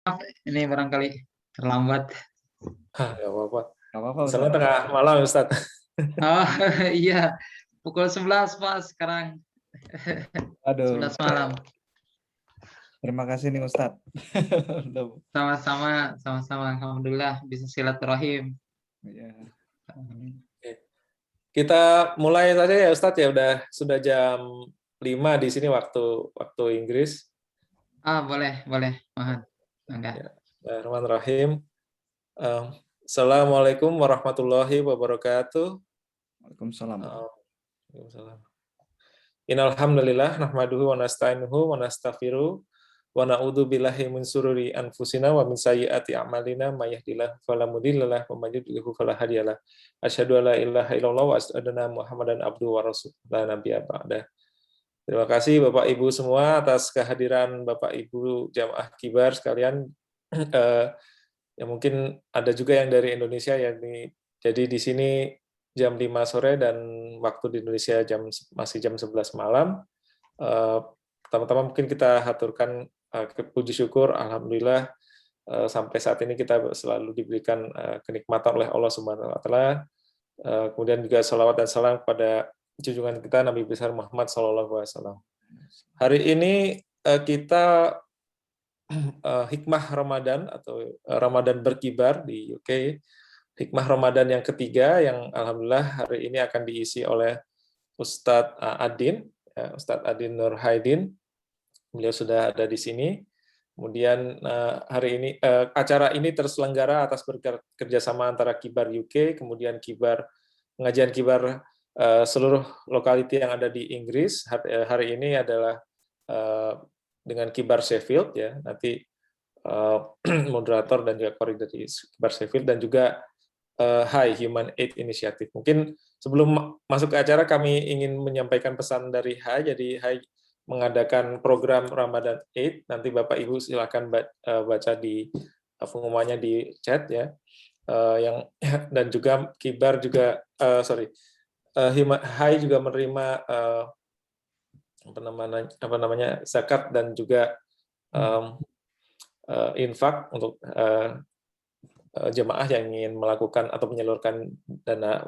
Maaf, ini barangkali terlambat. Nggak apa-apa. Nggak apa-apa, Misalnya Ustaz. tengah malam, Ustaz. Oh iya, pukul 11 Pak sekarang. Aduh, 11 malam. terima kasih nih Ustaz. Udah- Sama-sama. Alhamdulillah bisa silaturahim. ya. Kita mulai saja ya Ustaz ya, sudah jam 5 di sini waktu Inggris. Boleh. Mohon. Enggak. Ya. Bismillahirrahmanirrahim. Assalamualaikum warahmatullahi wabarakatuh. Waalaikumsalam. Waalaikumsalam. Innal hamdalillah nahmaduhu wa nasta'inuhu wa nastaghfiruh wa na'udzu billahi min sururi anfusina wa min sayyiati a'malina may yahdihillahu fala mudhillalah wa may yudhlilhu fala hadiyalah. Asyhadu an la ilaha illallah wa asyhadu anna Muhammadan abduhu wa rasuluh la nabiyya ba'da. Terima kasih Bapak Ibu semua atas kehadiran Bapak Ibu jamaah kibar sekalian. Ya mungkin ada juga yang dari Indonesia ya. Jadi di sini jam 5 sore dan waktu di Indonesia masih jam 11 malam. Pertama-tama mungkin kita haturkan puji syukur, alhamdulillah sampai saat ini kita selalu diberikan kenikmatan oleh Allah Subhanahu wa taala. Kemudian juga salawat dan salam kepada junjungan kita Nabi besar Muhammad sallallahu alaihi wasallam. Hari ini kita hikmah Ramadan atau Ramadan berkibar di UK. Hikmah Ramadan yang ketiga yang alhamdulillah hari ini akan diisi oleh Ustadz Adin, Ustadz Adin Nur Haidin. Beliau sudah ada di sini. Kemudian hari ini acara ini terselenggara atas kerjasama antara Kibar UK, kemudian pengajian Kibar seluruh lokality yang ada di Inggris. Hari ini adalah dengan Kibar Sheffield ya. Nanti moderator dan juga koordinator dari Kibar Sheffield dan juga Hai Human Aid Initiative. Mungkin sebelum masuk ke acara kami ingin menyampaikan pesan dari Hai. Jadi Hai mengadakan program Ramadan Aid. Nanti Bapak Ibu silakan baca di pengumumannya di chat ya. Dan juga Kibar juga Hai juga menerima apa namanya zakat dan juga infak untuk jemaah yang ingin melakukan atau menyalurkan dana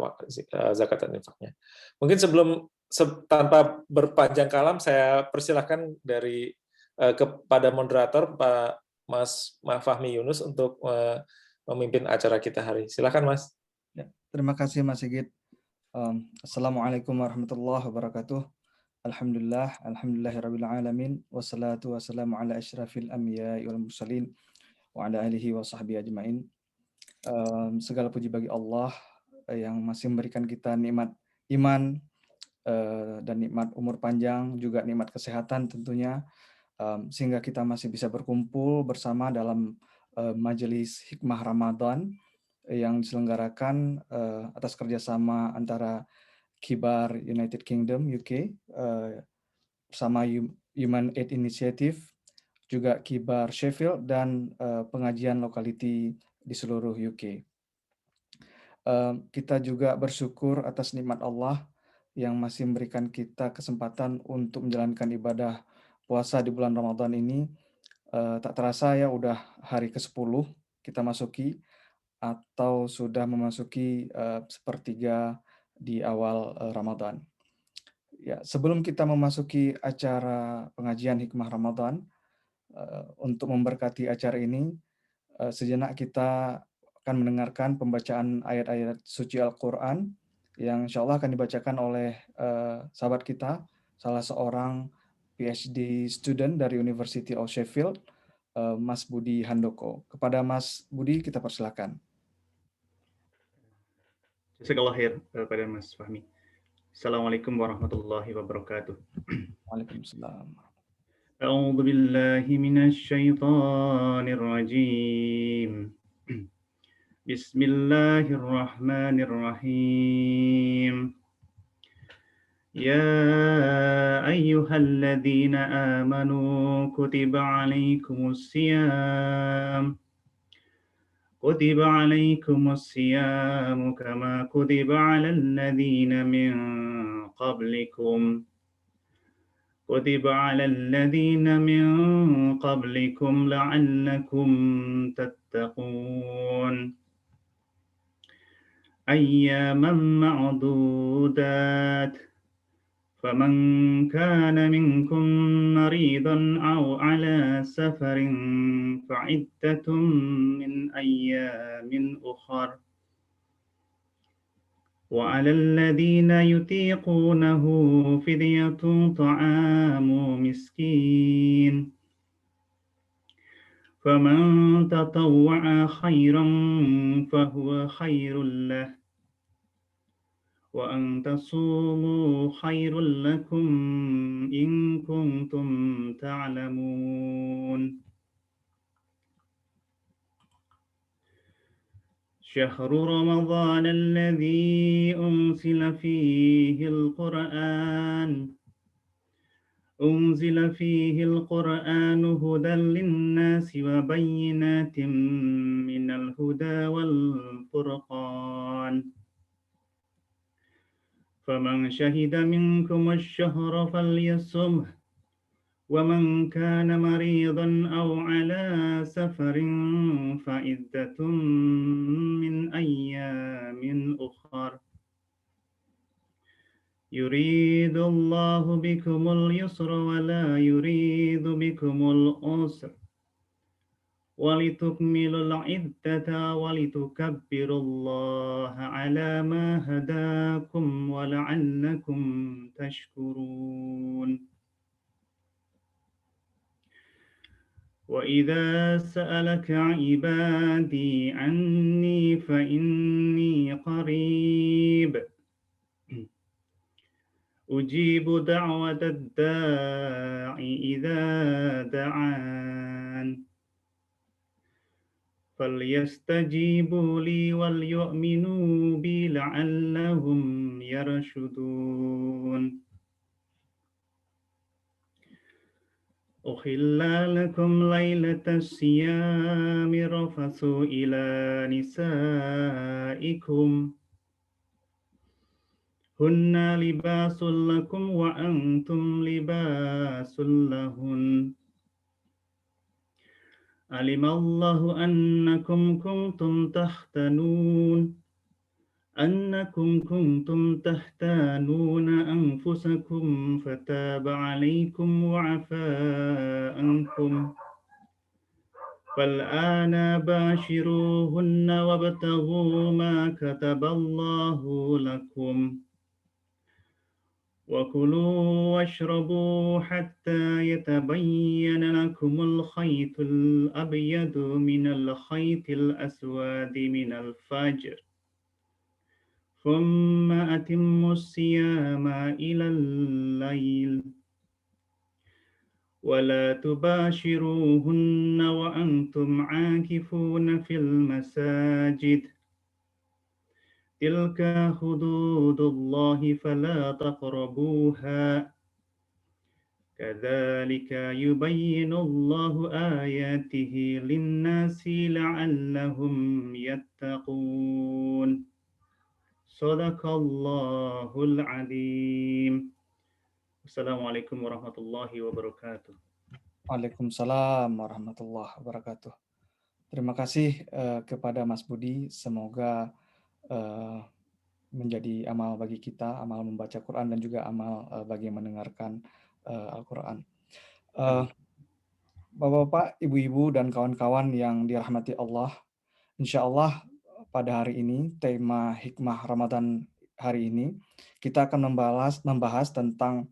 zakat dan infaknya. Mungkin tanpa berpanjang kalam, saya persilahkan kepada moderator Pak Mas Fahmi Yunus untuk memimpin acara kita hari. Silakan Mas. Ya, terima kasih Mas Sigit. Assalamualaikum warahmatullahi wabarakatuh. Alhamdulillahirabbil alamin wassalatu wassalamu ala asyrafil anbiya'i wal mursalin wa ala alihi wa sahbihi ajmain. Segala puji bagi Allah yang masih memberikan kita nikmat iman dan nikmat umur panjang, juga nikmat kesehatan tentunya, sehingga kita masih bisa berkumpul bersama dalam majelis hikmah Ramadan yang diselenggarakan atas kerjasama antara Kibar United Kingdom UK bersama Human Aid Initiative, juga Kibar Sheffield dan pengajian lokality di seluruh UK. Kita juga bersyukur atas nikmat Allah yang masih memberikan kita kesempatan untuk menjalankan ibadah puasa di bulan Ramadan ini. Tak terasa ya udah hari ke-10 kita masuki atau sudah memasuki sepertiga di awal Ramadan. Ya, sebelum kita memasuki acara pengajian hikmah Ramadan, untuk memberkati acara ini, sejenak kita akan mendengarkan pembacaan ayat-ayat suci Al-Quran yang insya Allah akan dibacakan oleh sahabat kita, salah seorang PhD student dari University of Sheffield, Mas Budi Handoko. Kepada Mas Budi kita persilakan. Jazakallah khair kepada Mas Fahmi. Assalamualaikum warahmatullahi wabarakatuh. Waalaikumsalam. A'udzu billahi minasy syaithanir rajim. Bismillahirrahmanirrahim. Ya ayyuhalladzina amanu kutiba alaikumus siyam kama kutiba alal ladzina min qablikum كتب على الذين من قبلكم لعلكم تتقون أياما معدودات فمن كان منكم مريضا أو على سفر فعدة من أيام أخر وعلى الذين يطيقونه فدية طعام مسكين فمن تطوع خيرا فهو خير له وأن تصوموا خير لكم إن كنتم تعلمون شهر رمضان الذي أنزل فيه القرآن هدى للناس وبينات من الهدى والفرقان فمن شهد منكم الشهر فليصمه ومن كان مريضا أو على سفر فعدة من أيام أخر يريد الله بكم اليسر ولا يريد بكم العسر ولتكملوا العدة ولتكبروا الله على ما هداكم ولعلكم تشكرون وإذا سألك عبادي عني فإني قريب أجيب دعوة الداع إذا دعان فليستجيبوا لي وليؤمنوا بي لعلهم يرشدون أحل لكم ليلة الصيام رفث إلى نسائكم هن لباس لكم وأنتم لباس لهن علم الله أنكم كنتم تختانون أنفسكم فتاب عليكم وعفى عنكم فالآن باشروهن وابتغوا ما كتب الله لكم وكلوا واشربوا حتى يتبين لكم الخيط الأبيض من الخيط الأسود من الفجر ثم أتموا الصيام إلى الليل ولا تباشروهن وأنتم عاكفون في المساجد تلك حدود الله فلا تقربوها كذلك يبين الله آياته للناس لعلهم يتقون صدق الله العظيم. Assalamualaikum warahmatullahi wabarakatuh. Waalaikumsalam warahmatullahi wabarakatuh. Terima kasih kepada Mas Budi. Semoga menjadi amal bagi kita, amal membaca Quran dan juga amal bagi mendengarkan Al-Quran. Bapak-bapak, ibu-ibu, dan kawan-kawan yang dirahmati Allah, insya Allah pada hari ini, tema hikmah Ramadan hari ini, kita akan membahas tentang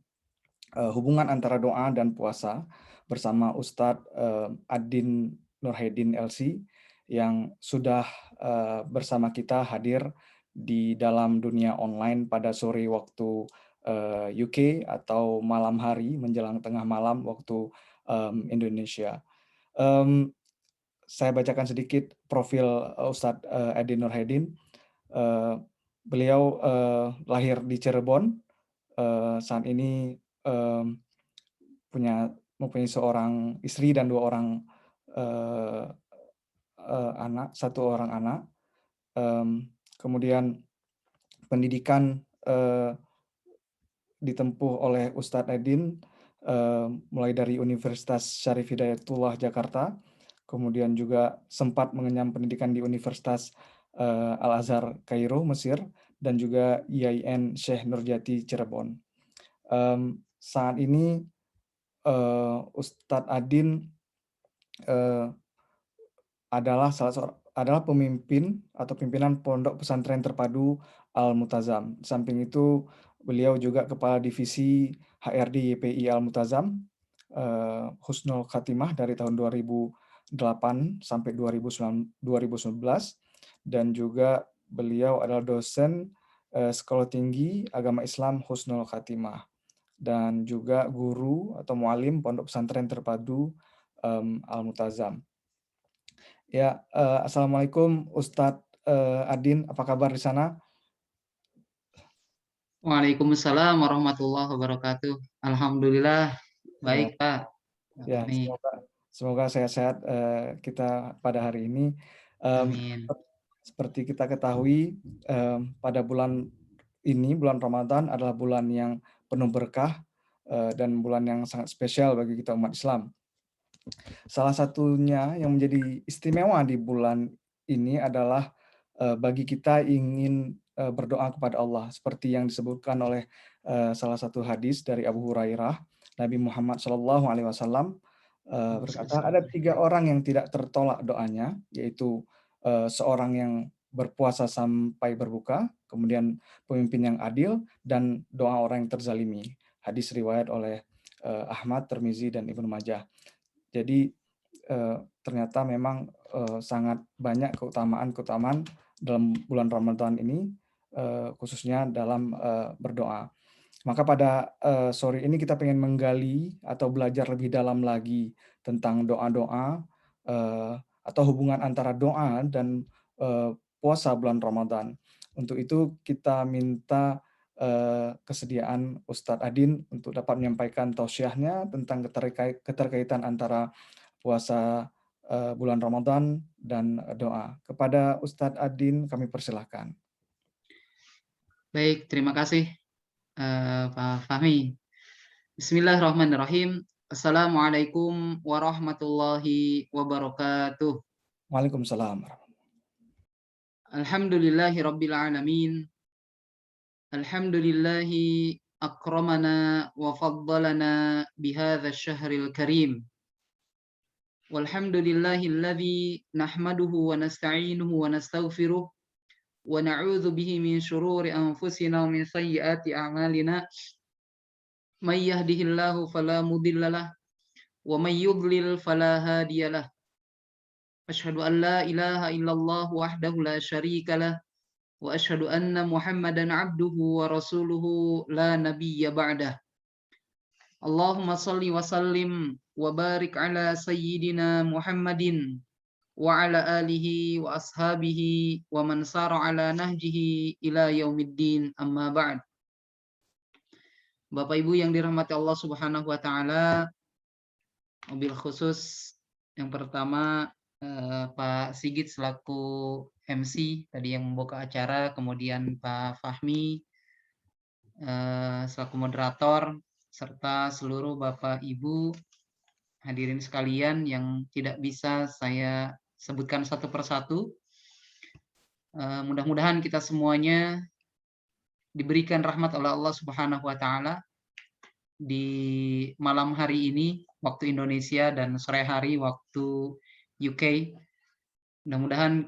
hubungan antara doa dan puasa bersama Ustadz Adin Nurhedin LC yang sudah bersama kita hadir di dalam dunia online pada sore waktu UK atau malam hari menjelang tengah malam waktu Indonesia. Saya bacakan sedikit profil Ustadz Adin Nurhedin. Beliau lahir di Cirebon. Saat ini mempunyai seorang istri dan 2 orang anak, 1 orang anak. Kemudian pendidikan ditempuh oleh Ustadz Adin mulai dari Universitas Syarif Hidayatullah Jakarta, kemudian juga sempat mengenyam pendidikan di Universitas Al-Azhar Kairo, Mesir, dan juga IAIN Syekh Nurjati Cirebon. Saat ini Ustadz Adin adalah pemimpin atau pimpinan Pondok Pesantren Terpadu Al-Mutazam. Di samping itu, beliau juga Kepala Divisi HRD YPI Al-Mutazam, Husnul Khatimah dari tahun 2008 sampai 2019, dan juga beliau adalah dosen Sekolah Tinggi Agama Islam Husnul Khatimah, dan juga guru atau mualim Pondok Pesantren Terpadu Al-Mutazam. Ya, Assalamualaikum Ustadz Adin, apa kabar di sana? Waalaikumsalam warahmatullahi wabarakatuh. Alhamdulillah, baik Pak. Ya, Amin. semoga sehat-sehat kita pada hari ini. Amin. Seperti kita ketahui, pada bulan ini, bulan Ramadan adalah bulan yang penuh berkah dan bulan yang sangat spesial bagi kita umat Islam. Salah satunya yang menjadi istimewa di bulan ini adalah bagi kita ingin berdoa kepada Allah, seperti yang disebutkan oleh salah satu hadis dari Abu Hurairah. Nabi Muhammad SAW berkata, ada 3 orang yang tidak tertolak doanya, yaitu seorang yang berpuasa sampai berbuka, kemudian pemimpin yang adil, dan doa orang yang terzalimi. Hadis riwayat oleh Ahmad, Tirmizi, dan Ibnu Majah. Jadi ternyata memang sangat banyak keutamaan-keutamaan dalam bulan Ramadan ini, khususnya dalam berdoa. Maka pada sore ini kita pengen menggali atau belajar lebih dalam lagi tentang doa-doa atau hubungan antara doa dan puasa bulan Ramadan. Untuk itu kita minta kesediaan Ustadz Adin untuk dapat menyampaikan tausiahnya tentang keterkaitan antara puasa bulan Ramadan dan doa. Kepada Ustadz Adin kami persilahkan. Baik, terima kasih Pak Fahmi. Bismillahirrahmanirrahim. Assalamualaikum warahmatullahi wabarakatuh. Waalaikumsalam. Alhamdulillahi rabbil alamin. Alhamdulillahi akramana wa faddalana bihadza syahril karim. Walhamdulillahilladzi nahmaduhu wa nasta'inuhu wa nastaghfiruh wa na'udzu bihi min syururi anfusina wa min sayyiati a'malina. May yahdihillahu fala mudhillalah wa may yudlil fala hadiyalah. Asyhadu an la ilaha illallah wahdahu la syarikalah wa asyhadu anna Muhammadan abduhu wa rasuluhu la nabiyya ba'dah. Allahumma salli wa sallim wa barik ala sayyidina Muhammadin wa ala alihi wa ashabihi wa man sara ala nahjihi ila yaumiddin, amma ba'd. Bapak Ibu yang dirahmati Allah Subhanahu wa taala, mobil khusus yang pertama Pak Sigit selaku MC tadi yang membuka acara, kemudian Pak Fahmi selaku moderator, serta seluruh Bapak Ibu hadirin sekalian yang tidak bisa saya sebutkan satu persatu. Mudah-mudahan kita semuanya diberikan rahmat oleh Allah Subhanahu wa taala di malam hari ini waktu Indonesia dan sore hari waktu UK. Mudah-mudahan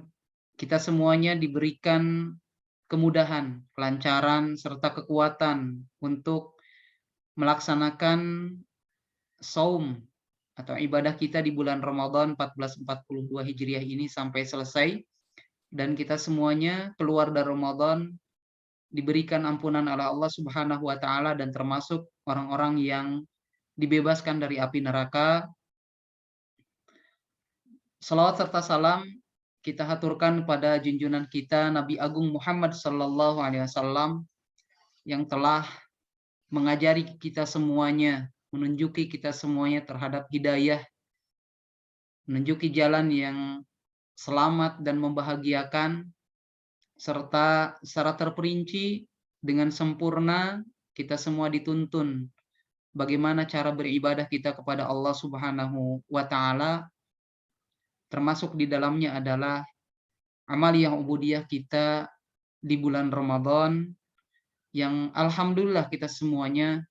kita semuanya diberikan kemudahan, kelancaran, serta kekuatan untuk melaksanakan saum atau ibadah kita di bulan Ramadan 1442 Hijriah ini sampai selesai, dan kita semuanya keluar dari Ramadan diberikan ampunan oleh Allah Subhanahu wa taala dan termasuk orang-orang yang dibebaskan dari api neraka. Salawat serta salam kita haturkan pada junjungan kita Nabi Agung Muhammad sallallahu alaihi wasallam yang telah mengajari kita semuanya, menunjuki kita semuanya terhadap hidayah, menunjuki jalan yang selamat dan membahagiakan, serta secara terperinci dengan sempurna kita semua dituntun bagaimana cara beribadah kita kepada Allah Subhanahu wa taala, termasuk di dalamnya adalah amaliyah ubudiyah kita di bulan Ramadan yang alhamdulillah kita semuanya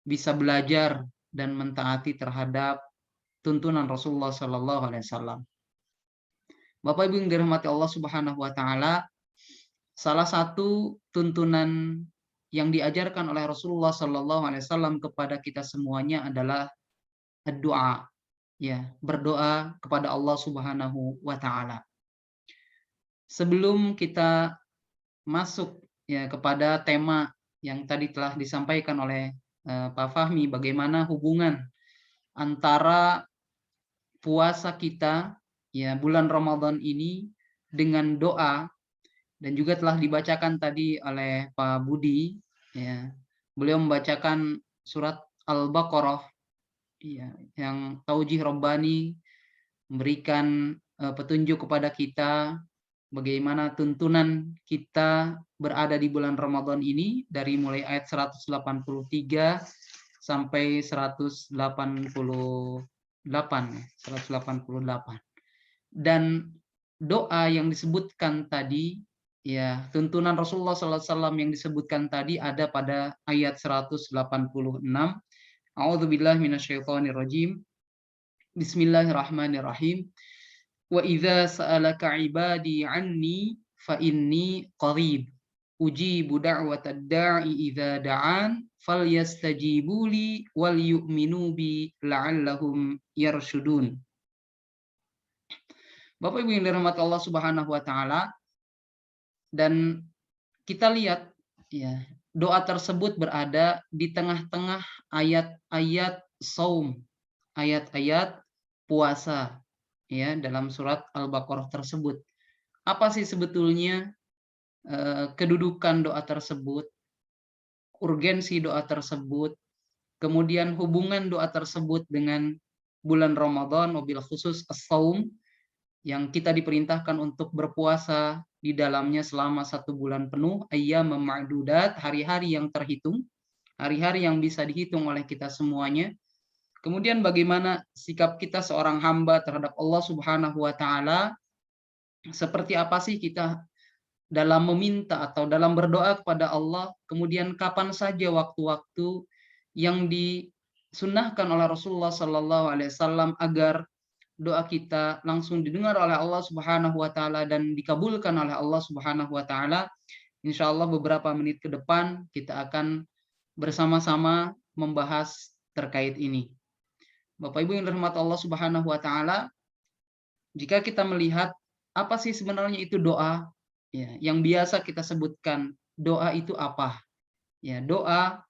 bisa belajar dan mentaati terhadap tuntunan Rasulullah Sallallahu Alaihi Wasallam. Bapak Ibu yang dirahmati Allah Subhanahu Wa Taala, salah satu tuntunan yang diajarkan oleh Rasulullah Sallallahu Alaihi Wasallam kepada kita semuanya adalah doa, ya, berdoa kepada Allah Subhanahu Wa Taala. Sebelum kita masuk ya kepada tema yang tadi telah disampaikan oleh Pak Fahmi, bagaimana hubungan antara puasa kita ya bulan Ramadan ini dengan doa, dan juga telah dibacakan tadi oleh Pak Budi ya. Beliau membacakan surat Al-Baqarah ya, yang taujih Rabbani memberikan petunjuk kepada kita bagaimana tuntunan kita berada di bulan Ramadan ini dari mulai ayat 183 sampai 188. Dan doa yang disebutkan tadi ya, tuntunan Rasulullah SAW yang disebutkan tadi ada pada ayat 186. A'udzubillahi minasyaitonirrajim. Bismillahirrahmanirrahim. Wa idza sa'alaka 'ibadi 'anni fa inni qarib ujibu da'watad da'i idza da'an falyastajibu li wal yu'minu bi la'allahum yarshudun. Bapak Ibu yang dirahmati Allah Subhanahu wa taala, dan kita lihat ya, doa tersebut berada di tengah-tengah ayat-ayat saum, ayat-ayat puasa ya dalam surat Al-Baqarah tersebut. Apa sih sebetulnya kedudukan doa tersebut, urgensi doa tersebut, kemudian hubungan doa tersebut dengan bulan Ramadan, wabil khusus as-saum, yang kita diperintahkan untuk berpuasa di dalamnya selama 1 bulan penuh, ayyam ma'dudat, hari-hari yang terhitung, hari-hari yang bisa dihitung oleh kita semuanya. Kemudian bagaimana sikap kita seorang hamba terhadap Allah Subhanahu wa taala, seperti apa sih kita dalam meminta atau dalam berdoa kepada Allah, kemudian kapan saja waktu-waktu yang disunnahkan oleh Rasulullah Sallallahu Alaihi Wasallam agar doa kita langsung didengar oleh Allah Subhanahu wa taala dan dikabulkan oleh Allah Subhanahu wa taala. Insyaallah beberapa menit ke depan kita akan bersama-sama membahas terkait ini. Bapak Ibu yang dirahmati Allah Subhanahu wa taala, jika kita melihat apa sih sebenarnya itu doa ya, yang biasa kita sebutkan, doa itu apa? Ya, doa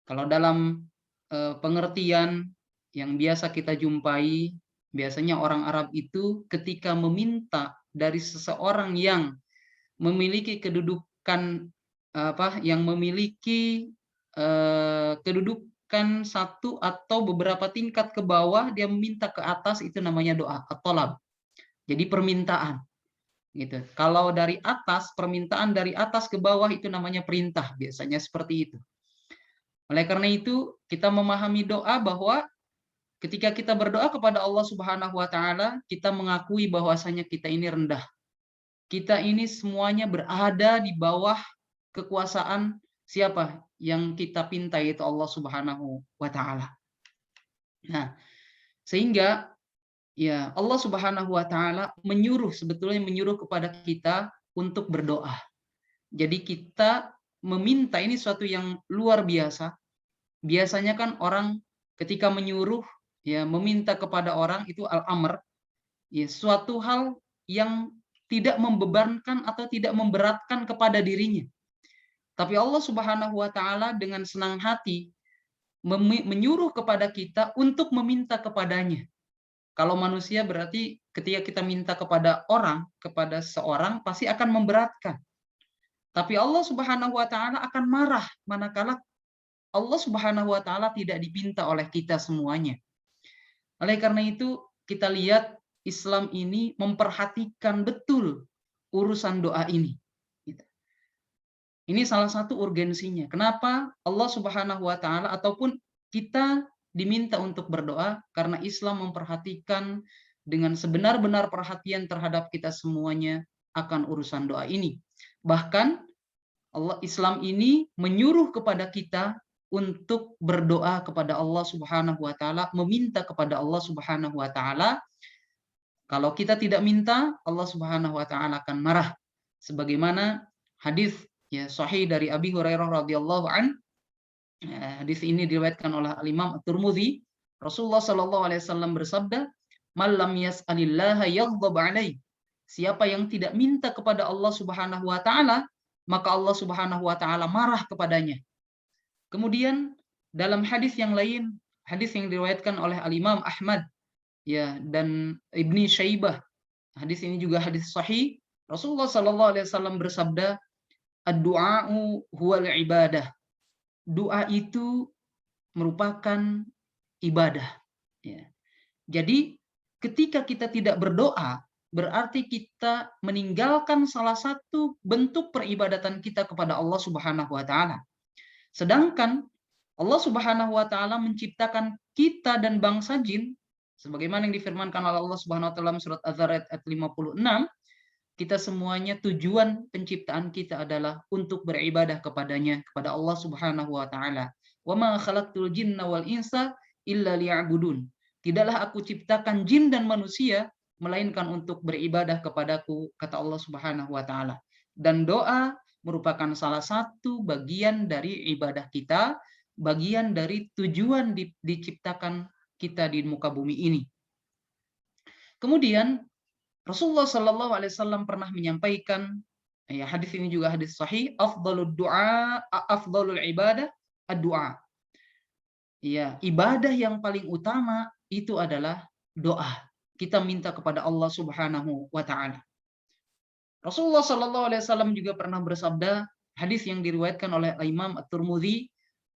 kalau dalam pengertian yang biasa kita jumpai, biasanya orang Arab itu ketika meminta dari seseorang yang memiliki kedudukan yang memiliki kedudukan satu atau beberapa tingkat ke bawah, dia meminta ke atas, itu namanya doa at-talab. Jadi permintaan gitu. Kalau dari atas, permintaan dari atas ke bawah itu namanya perintah, biasanya seperti itu. Oleh karena itu, kita memahami doa bahwa ketika kita berdoa kepada Allah Subhanahu wa taala, kita mengakui bahwasanya kita ini rendah. Kita ini semuanya berada di bawah kekuasaan siapa? Yang kita pinta, yaitu Allah Subhanahu wa taala. Nah, sehingga ya Allah Subhanahu wa taala sebetulnya menyuruh kepada kita untuk berdoa. Jadi kita meminta, ini suatu yang luar biasa. Biasanya kan orang ketika menyuruh ya meminta kepada orang itu al-amr, ya suatu hal yang tidak membebankan atau tidak memberatkan kepada dirinya. Tapi Allah Subhanahu wa taala dengan senang hati menyuruh kepada kita untuk meminta kepadanya. Kalau manusia berarti ketika kita minta kepada orang, kepada seorang, pasti akan memberatkan. Tapi Allah Subhanahu wa taala akan marah manakala Allah Subhanahu wa taala tidak dipinta oleh kita semuanya. Oleh karena itu, kita lihat Islam ini memperhatikan betul urusan doa ini. Ini salah satu urgensinya. Kenapa Allah Subhanahu wa taala ataupun kita diminta untuk berdoa karena Islam memperhatikan dengan sebenar-benar perhatian terhadap kita semuanya akan urusan doa ini. Bahkan Islam ini menyuruh kepada kita untuk berdoa kepada Allah Subhanahu wa taala, meminta kepada Allah Subhanahu wa taala. Kalau kita tidak minta, Allah Subhanahu wa taala akan marah. Sebagaimana hadis ya sahih dari Abi Hurairah radhiyallahu an. Hadis ini diriwayatkan oleh Imam At-Tirmidzi. Rasulullah sallallahu alaihi wasallam bersabda, "Man lam yas'alillaha yaghdab alaihi." Siapa yang tidak minta kepada Allah Subhanahu wa taala, maka Allah Subhanahu wa taala marah kepadanya. Kemudian dalam hadis yang lain, hadis yang diriwayatkan oleh Al-Imam Ahmad ya dan Ibni Syaibah. Hadis ini juga hadis sahih. Rasulullah sallallahu alaihi wasallam bersabda, "Ad-du'a'u huwal ibadah." Doa itu merupakan ibadah. Ya. Jadi ketika kita tidak berdoa, berarti kita meninggalkan salah satu bentuk peribadatan kita kepada Allah Subhanahu wa taala. Sedangkan Allah Subhanahu wa taala menciptakan kita dan bangsa jin sebagaimana yang difirmankan oleh Allah Subhanahu wa taala dalam surat Az-Zariyat ayat 56, kita semuanya tujuan penciptaan kita adalah untuk beribadah kepadanya, kepada Allah Subhanahu wa taala. Wa ma khalaqtul jinna wal insa illa liya'budun. Tidaklah aku ciptakan jin dan manusia melainkan untuk beribadah kepadaku, kata Allah Subhanahu wa taala. Dan doa merupakan salah satu bagian dari ibadah kita, bagian dari tujuan diciptakan kita di muka bumi ini. Kemudian Rasulullah Shallallahu Alaihi Wasallam pernah menyampaikan, ya hadis ini juga hadis sahih, afdalul doa, afdalul ibadah, ad-doa. Ya, ibadah yang paling utama itu adalah doa. Kita minta kepada Allah Subhanahu wa taala. Rasulullah Shallallahu Alaihi Wasallam juga pernah bersabda, hadis yang diriwayatkan oleh Imam At-Tirmidzi,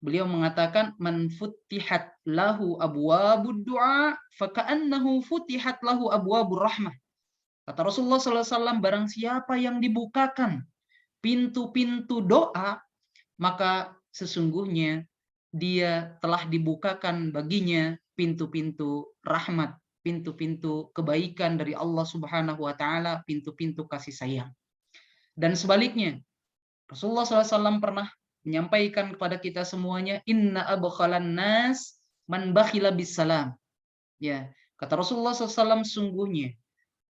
beliau mengatakan, "Man futihat lahu abwabud du'a, faka'annahu futihat lahu abwabur rahmah." Kata Rasulullah SAW, barang siapa yang dibukakan pintu-pintu doa, maka sesungguhnya dia telah dibukakan baginya pintu-pintu rahmat, pintu-pintu kebaikan dari Allah Subhanahu wa taala, pintu-pintu kasih sayang. Dan sebaliknya, Rasulullah SAW pernah menyampaikan kepada kita semuanya, inna abkhalan nas man bakhila bis salam. Ya, kata Rasulullah SAW, sungguhnya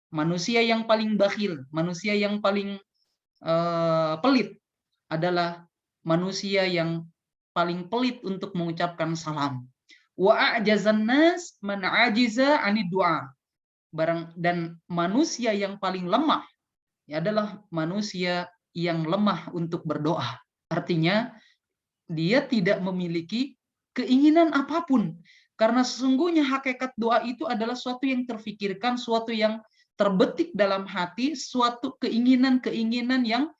manusia yang paling bakhil, manusia yang paling pelit adalah manusia yang paling pelit untuk mengucapkan salam. Wa a'jazan nas man ajiza 'anid du'a. Dan manusia yang paling lemah adalah manusia yang lemah untuk berdoa. Artinya dia tidak memiliki keinginan apapun, karena sesungguhnya hakikat doa itu adalah suatu yang terfikirkan, suatu yang terbetik dalam hati, suatu keinginan-keinginan yang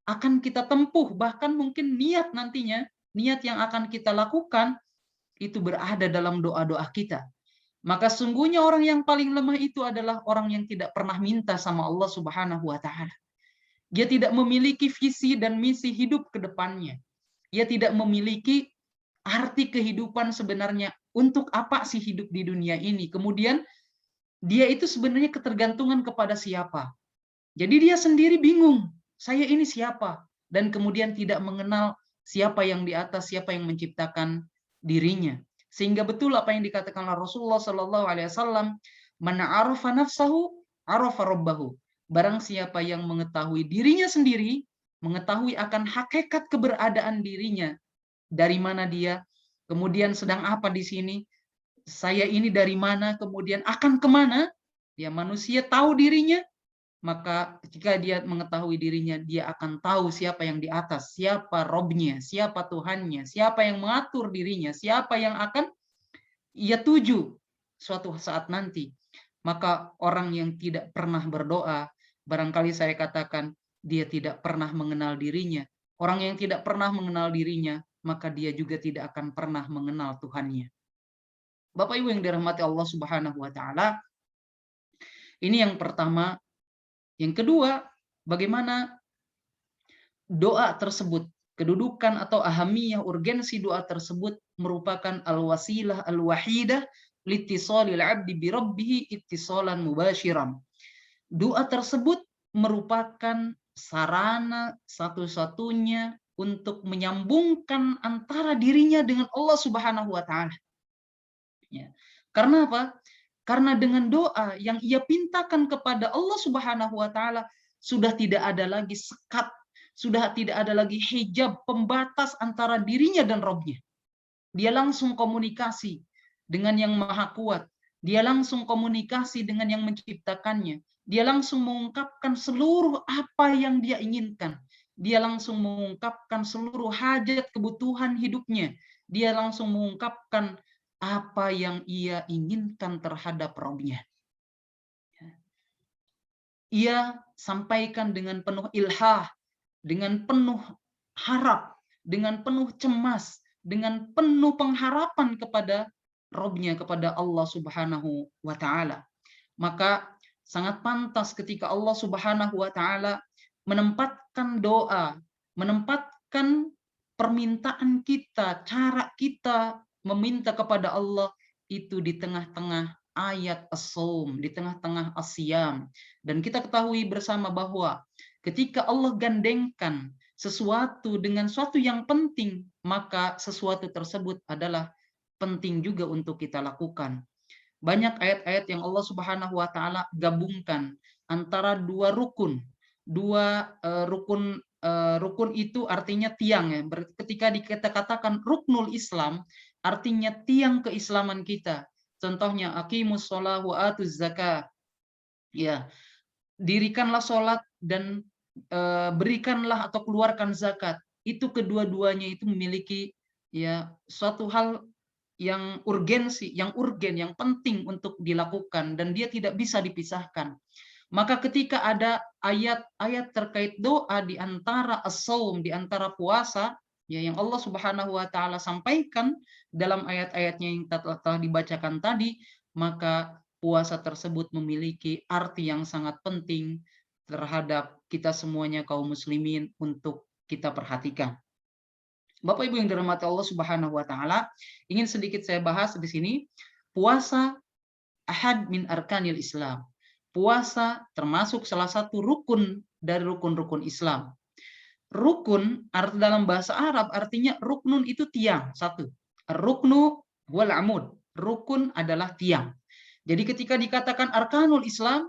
akan kita tempuh, bahkan mungkin niat nantinya, niat yang akan kita lakukan itu berada dalam doa-doa kita. Maka sungguhnya orang yang paling lemah itu adalah orang yang tidak pernah minta sama Allah Subhanahu wa taala. Dia tidak memiliki visi dan misi hidup ke depannya. Dia tidak memiliki arti kehidupan sebenarnya, untuk apa sih hidup di dunia ini. Kemudian dia itu sebenarnya ketergantungan kepada siapa. Jadi dia sendiri bingung, saya ini siapa? Dan kemudian tidak mengenal siapa yang di atas, siapa yang menciptakan dirinya. Sehingga betul apa yang dikatakan oleh Rasulullah Sallallahu Alaihi Wasallam, "Man 'arafa nafsahu, 'arafa rabbahu." Barang siapa yang mengetahui dirinya sendiri, mengetahui akan hakikat keberadaan dirinya, dari mana dia, kemudian sedang apa di sini, saya ini dari mana, kemudian akan kemana, ya manusia tahu dirinya, maka ketika dia mengetahui dirinya, dia akan tahu siapa yang di atas, siapa Robnya, siapa Tuhannya, siapa yang mengatur dirinya, siapa yang akan ia tuju suatu saat nanti. Maka orang yang tidak pernah berdoa, barangkali saya katakan, dia tidak pernah mengenal dirinya. Orang yang tidak pernah mengenal dirinya, maka dia juga tidak akan pernah mengenal Tuhannya. Bapak Ibu yang dirahmati Allah Subhanahu wa taala, ini yang pertama. Yang kedua, bagaimana doa tersebut kedudukan atau ahamiyah urgensi doa tersebut merupakan al-wasilah al-wahidah liittisalil 'abdi bi rabbih ittisalan mubasyiran. Doa tersebut merupakan sarana satu-satunya untuk menyambungkan antara dirinya dengan Allah Subhanahu wa taala. Ya. Karena apa? Karena dengan doa yang ia pintakan kepada Allah Subhanahu wa taala sudah tidak ada lagi sekat, sudah tidak ada lagi hijab pembatas antara dirinya dan Rabb-nya. Dia langsung komunikasi dengan yang maha kuat. Dia langsung komunikasi dengan yang menciptakannya. Dia langsung mengungkapkan seluruh apa yang dia inginkan. Dia langsung mengungkapkan seluruh hajat kebutuhan hidupnya. Dia langsung mengungkapkan apa yang ia inginkan terhadap Rabb-nya. Ia sampaikan dengan penuh ilhah, dengan penuh harap, dengan penuh cemas, dengan penuh pengharapan kepada Rabb-nya, kepada Allah Subhanahu wa taala. Maka sangat pantas ketika Allah Subhanahu wa taala menempatkan doa, menempatkan permintaan kita, cara kita meminta kepada Allah itu di tengah-tengah ayat as-saum, di tengah-tengah as-siyam. Dan kita ketahui bersama bahwa ketika Allah gandengkan sesuatu dengan suatu yang penting, maka sesuatu tersebut adalah penting juga untuk kita lakukan. Banyak ayat-ayat yang Allah Subhanahu wa taala gabungkan antara dua rukun. Rukun itu artinya tiang ya. Ketika kita katakan ruknul Islam artinya tiang keislaman kita. Contohnya aqimus shalah wa atuz zakah. Ya, dirikanlah sholat dan berikanlah atau keluarkan zakat. Itu kedua-duanya itu memiliki ya suatu hal yang urgensi, yang urgen, yang penting untuk dilakukan dan dia tidak bisa dipisahkan. Maka ketika ada ayat-ayat terkait doa di antara as-shaum, di antara puasa, ya yang Allah Subhanahu wa taala sampaikan dalam ayat-ayatnya yang telah dibacakan tadi, maka puasa tersebut memiliki arti yang sangat penting terhadap kita semuanya kaum muslimin untuk kita perhatikan. Bapak Ibu yang dirahmati Allah Subhanahu wa taala, ingin sedikit saya bahas di sini. Puasa ahad min arkanil Islam. Puasa termasuk salah satu rukun dari rukun-rukun Islam. Rukun dalam bahasa Arab artinya ruknun itu tiang, satu. Ruknu wal amud. Rukun adalah tiang. Jadi ketika dikatakan arkanul Islam,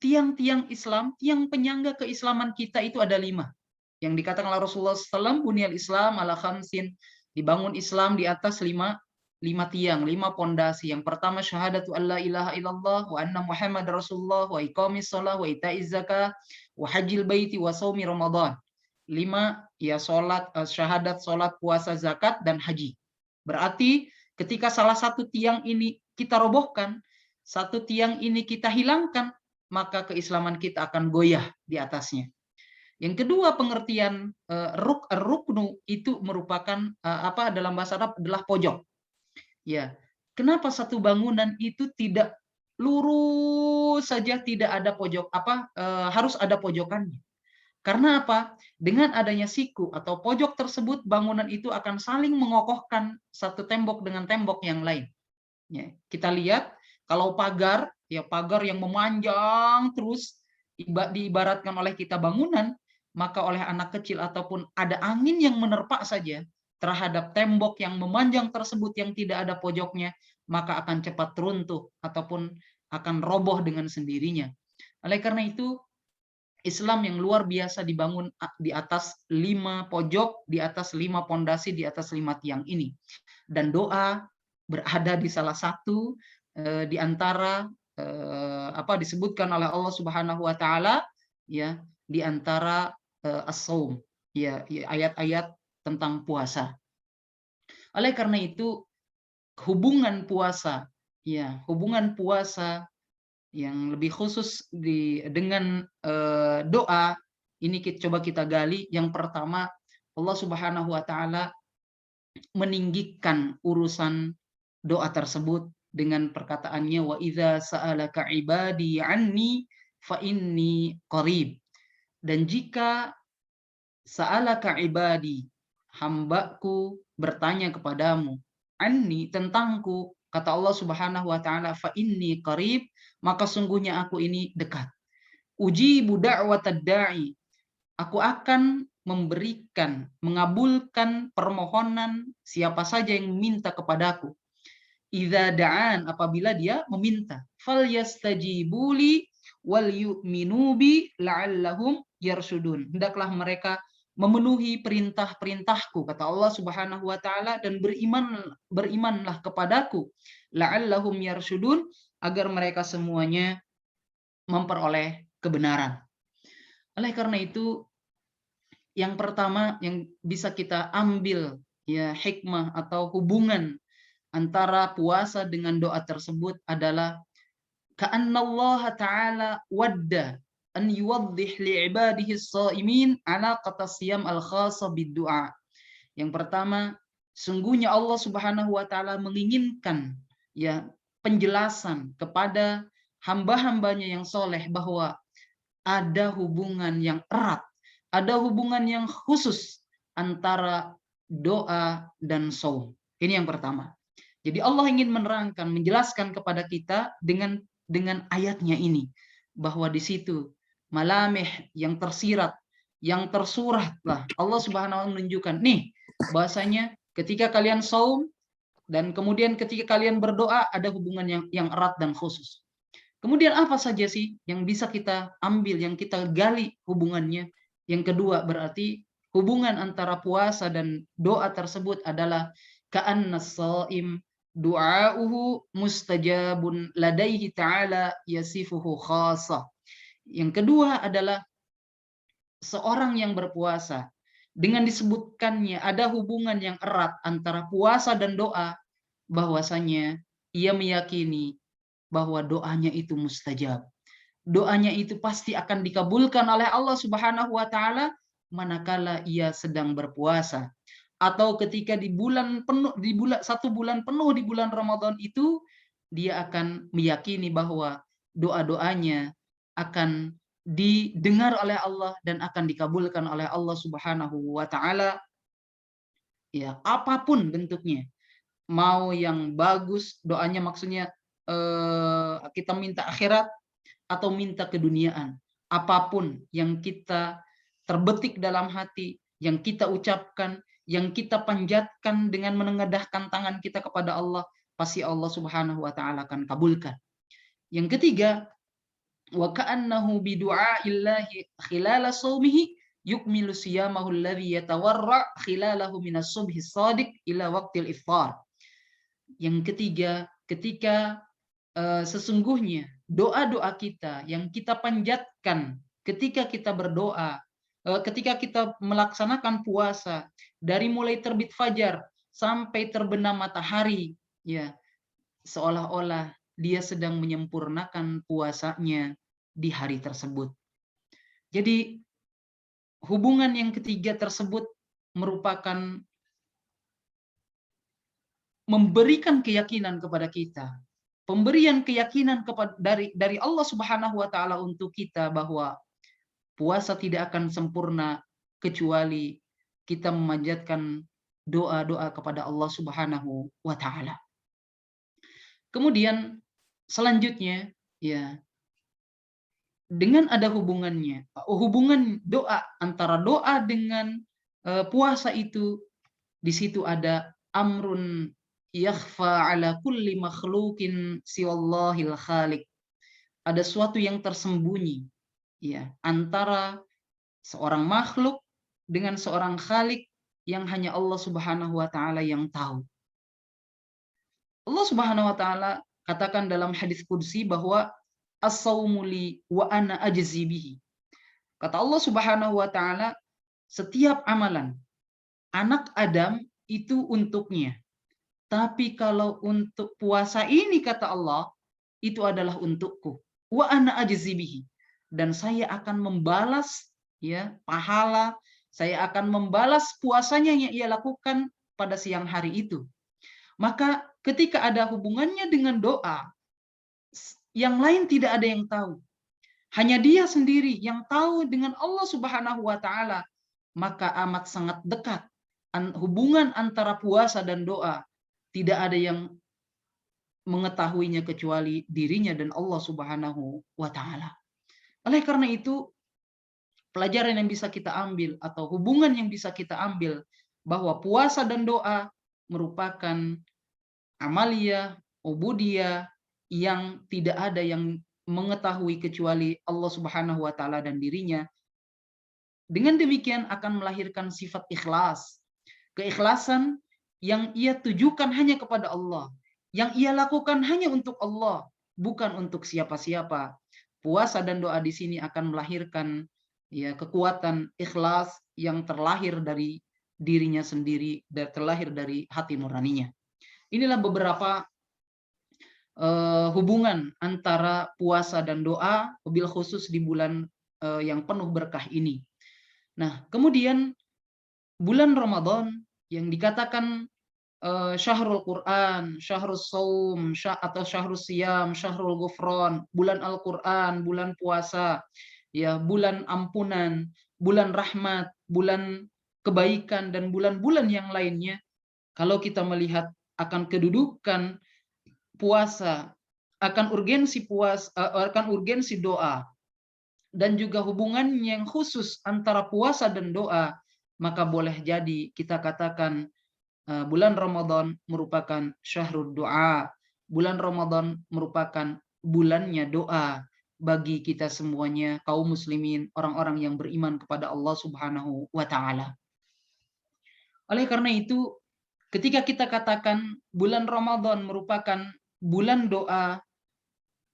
tiang-tiang Islam, tiang penyangga keislaman kita itu ada 5. Yang dikatakan oleh Rasulullah SAW, bunyal Islam ala khamsin, dibangun Islam di atas 5 tiang, 5 pondasi. Yang pertama syahadatu alla ilaha illallah wa anna Muhammad Rasulullah wa iqamis shalah wa itaiz zakah wa hajjil baiti wa shaumi Ramadan. 5 ya salat, syahadat, salat, puasa, zakat dan haji. Berarti ketika salah satu tiang ini kita robohkan, satu tiang ini kita hilangkan, maka keislaman kita akan goyah di atasnya. Yang kedua pengertian ruknu itu merupakan apa dalam bahasa Arab adalah pojok. Ya, kenapa satu bangunan itu tidak lurus saja, tidak ada pojok harus ada pojokannya? Karena apa? Dengan adanya siku atau pojok tersebut, bangunan itu akan saling mengokohkan satu tembok dengan tembok yang lain. Ya, kita lihat kalau pagar, ya pagar yang memanjang terus diibaratkan oleh kita bangunan, maka oleh anak kecil ataupun ada angin yang menerpa saja terhadap tembok yang memanjang tersebut yang tidak ada pojoknya, maka akan cepat runtuh ataupun akan roboh dengan sendirinya. Oleh karena itu, Islam yang luar biasa dibangun di atas 5 pojok, di atas 5 pondasi, di atas 5 tiang ini. Dan doa berada di salah satu di antara disebutkan oleh Allah Subhanahu wa taala ya di antara as-shaum ya ayat-ayat tentang puasa. Oleh karena itu hubungan puasa yang lebih khusus dengan doa ini coba kita gali. Yang pertama, Allah Subhanahu wa taala meninggikan urusan doa tersebut dengan perkataannya wa idza sa'alaka ibadi anni fa inni qarib. Dan jika Sa'alaka ibadi, hambaku bertanya kepadamu, anni, tentangku, kata Allah Subhanahu wa taala, fa inni qarib, maka sungguhnya aku ini dekat. Ujibu da'watad da'i, aku akan memberikan, mengabulkan permohonan siapa saja yang meminta kepadaku. Idza da'an, apabila dia meminta. Falyastajibuli wal yu'minu bi la'allahum yarsudun. Hendaklah mereka memenuhi perintah-perintahku, kata Allah Subhanahu wa taala, dan berimanlah kepadaku, la'allahum yarsudun, agar mereka semuanya memperoleh kebenaran. Oleh karena itu, yang pertama yang bisa kita ambil ya hikmah atau hubungan antara puasa dengan doa tersebut adalah ka'annallaha ta'ala wadda an yuwaddih li'ibadihi as-sha'imin alaqata siyam al-khassa bid-du'a. Yang pertama, sungguhnya Allah Subhanahu wa taala menginginkan ya penjelasan kepada hamba-hambanya yang soleh bahwa ada hubungan yang erat, ada hubungan yang khusus antara doa dan shaum. Ini yang pertama. Jadi Allah ingin menerangkan, menjelaskan kepada kita dengan ayatnya ini, bahwa di situ malamih yang tersirat, yang tersurat lah. Allah Subhanahu wa taala menunjukkan, nih bahasanya ketika kalian shaum dan kemudian ketika kalian berdoa ada hubungan yang erat dan khusus. Kemudian apa saja sih yang bisa kita ambil, yang kita gali hubungannya? Yang kedua berarti hubungan antara puasa dan doa tersebut adalah ka'anna shaim du'auhu mustajabun ladaihi ta'ala yasifuhu khassa. Yang kedua adalah seorang yang berpuasa dengan disebutkannya ada hubungan yang erat antara puasa dan doa, bahwasanya ia meyakini bahwa doanya itu mustajab. Doanya itu pasti akan dikabulkan oleh Allah Subhanahu wa taala manakala ia sedang berpuasa, atau ketika di bulan 1 bulan penuh di bulan Ramadan itu dia akan meyakini bahwa doa-doanya akan didengar oleh Allah dan akan dikabulkan oleh Allah Subhanahu wa taala ya, apapun bentuknya. Mau yang bagus doanya, maksudnya kita minta akhirat atau minta keduniaan, apapun yang kita terbetik dalam hati, yang kita ucapkan, yang kita panjatkan dengan menengadahkan tangan kita kepada Allah, pasti Allah Subhanahu wa taala akan kabulkan. Yang ketiga, wa ka'annahu bi du'aillahi khilala shaumihi yukmilu siyamahu alladhi yatawarra khilalahu minas subhi shadiq ila waqtil iftar. Yang ketiga, ketika sesungguhnya doa-doa kita yang kita panjatkan ketika kita berdoa, ketika kita melaksanakan puasa, dari mulai terbit fajar sampai terbenam matahari, ya seolah-olah dia sedang menyempurnakan puasanya di hari tersebut. Jadi hubungan yang ketiga tersebut merupakan memberikan keyakinan kepada kita, pemberian keyakinan dari Allah Subhanahu wa taala untuk kita bahwa puasa tidak akan sempurna kecuali kita memanjatkan doa-doa kepada Allah Subhanahu wa taala. Kemudian selanjutnya ya, dengan ada hubungannya, hubungan doa antara doa dengan puasa itu, di situ ada amrun yakhfa ala kulli makhluqin siwallahil khaliq. Ada suatu yang tersembunyi ya antara seorang makhluk dengan seorang khalik yang hanya Allah Subhanahu wa taala yang tahu. Allah Subhanahu wa taala katakan dalam hadis qudsi bahwa as-saumu li wa ana ajzi bihi. Kata Allah Subhanahu wa taala, setiap amalan anak Adam itu untuknya. Tapi kalau untuk puasa ini, kata Allah, itu adalah untukku. Wa ana ajzi bihi. Dan saya akan membalas ya pahala, saya akan membalas puasanya yang ia lakukan pada siang hari itu. Maka ketika ada hubungannya dengan doa, yang lain tidak ada yang tahu. Hanya dia sendiri yang tahu dengan Allah Subhanahu wa taala maka amat sangat dekat hubungan antara puasa dan doa. Tidak ada yang mengetahuinya kecuali dirinya dan Allah Subhanahu wa taala. Oleh karena itu, pelajaran yang bisa kita ambil atau hubungan yang bisa kita ambil bahwa puasa dan doa merupakan amalia, ubudiyah yang tidak ada yang mengetahui kecuali Allah Subhanahu wa taala dan dirinya. Dengan demikian akan melahirkan sifat ikhlas, keikhlasan yang ia tujukan hanya kepada Allah, yang ia lakukan hanya untuk Allah, bukan untuk siapa-siapa. Puasa dan doa di sini akan melahirkan ya kekuatan ikhlas yang terlahir dari dirinya sendiri dan terlahir dari hati nuraninya. Inilah beberapa hubungan antara puasa dan doa, wabil khusus di bulan yang penuh berkah ini. Nah, kemudian bulan Ramadan yang dikatakan syahrul Quran, syahrul saum, atau syahrul siyam, syahrul ghufran, bulan Al-Quran, bulan puasa, ya, bulan ampunan, bulan rahmat, bulan kebaikan, dan bulan-bulan yang lainnya. Kalau kita melihat akan kedudukan puasa, akan urgensi puasa, akan urgensi doa, dan juga hubungan yang khusus antara puasa dan doa, maka boleh jadi kita katakan bulan Ramadan merupakan syahrul doa. Bulan Ramadan merupakan bulannya doa bagi kita semuanya, kaum muslimin, orang-orang yang beriman kepada Allah Subhanahu wa taala. Oleh karena itu, ketika kita katakan bulan Ramadan merupakan bulan doa,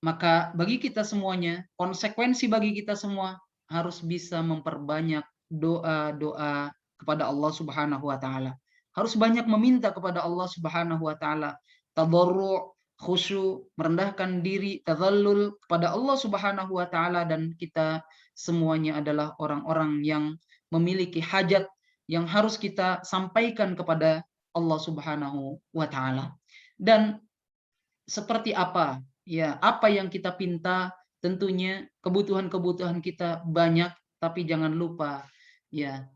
maka bagi kita semuanya, konsekuensi bagi kita semua harus bisa memperbanyak doa-doa kepada Allah Subhanahu wa taala. Harus banyak meminta kepada Allah Subhanahu wa taala, tadarru', khusyuk, merendahkan diri, tadhallul kepada Allah Subhanahu wa taala, dan kita semuanya adalah orang-orang yang memiliki hajat yang harus kita sampaikan kepada Allah Subhanahu wa taala. Dan seperti apa ya, apa yang kita pinta, tentunya kebutuhan-kebutuhan kita banyak, tapi jangan lupa ya,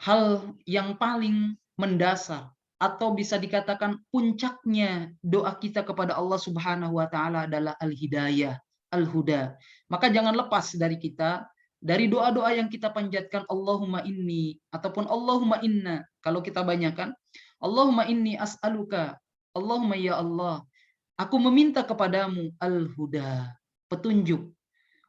hal yang paling mendasar atau bisa dikatakan puncaknya doa kita kepada Allah Subhanahu wa taala adalah al-hidayah, al-huda. Maka jangan lepas dari kita dari doa-doa yang kita panjatkan, Allahumma inni ataupun Allahumma inna. Kalau kita banyakkan Allahumma inni as'aluka, Allahumma ya Allah, aku meminta kepadamu al-huda, petunjuk,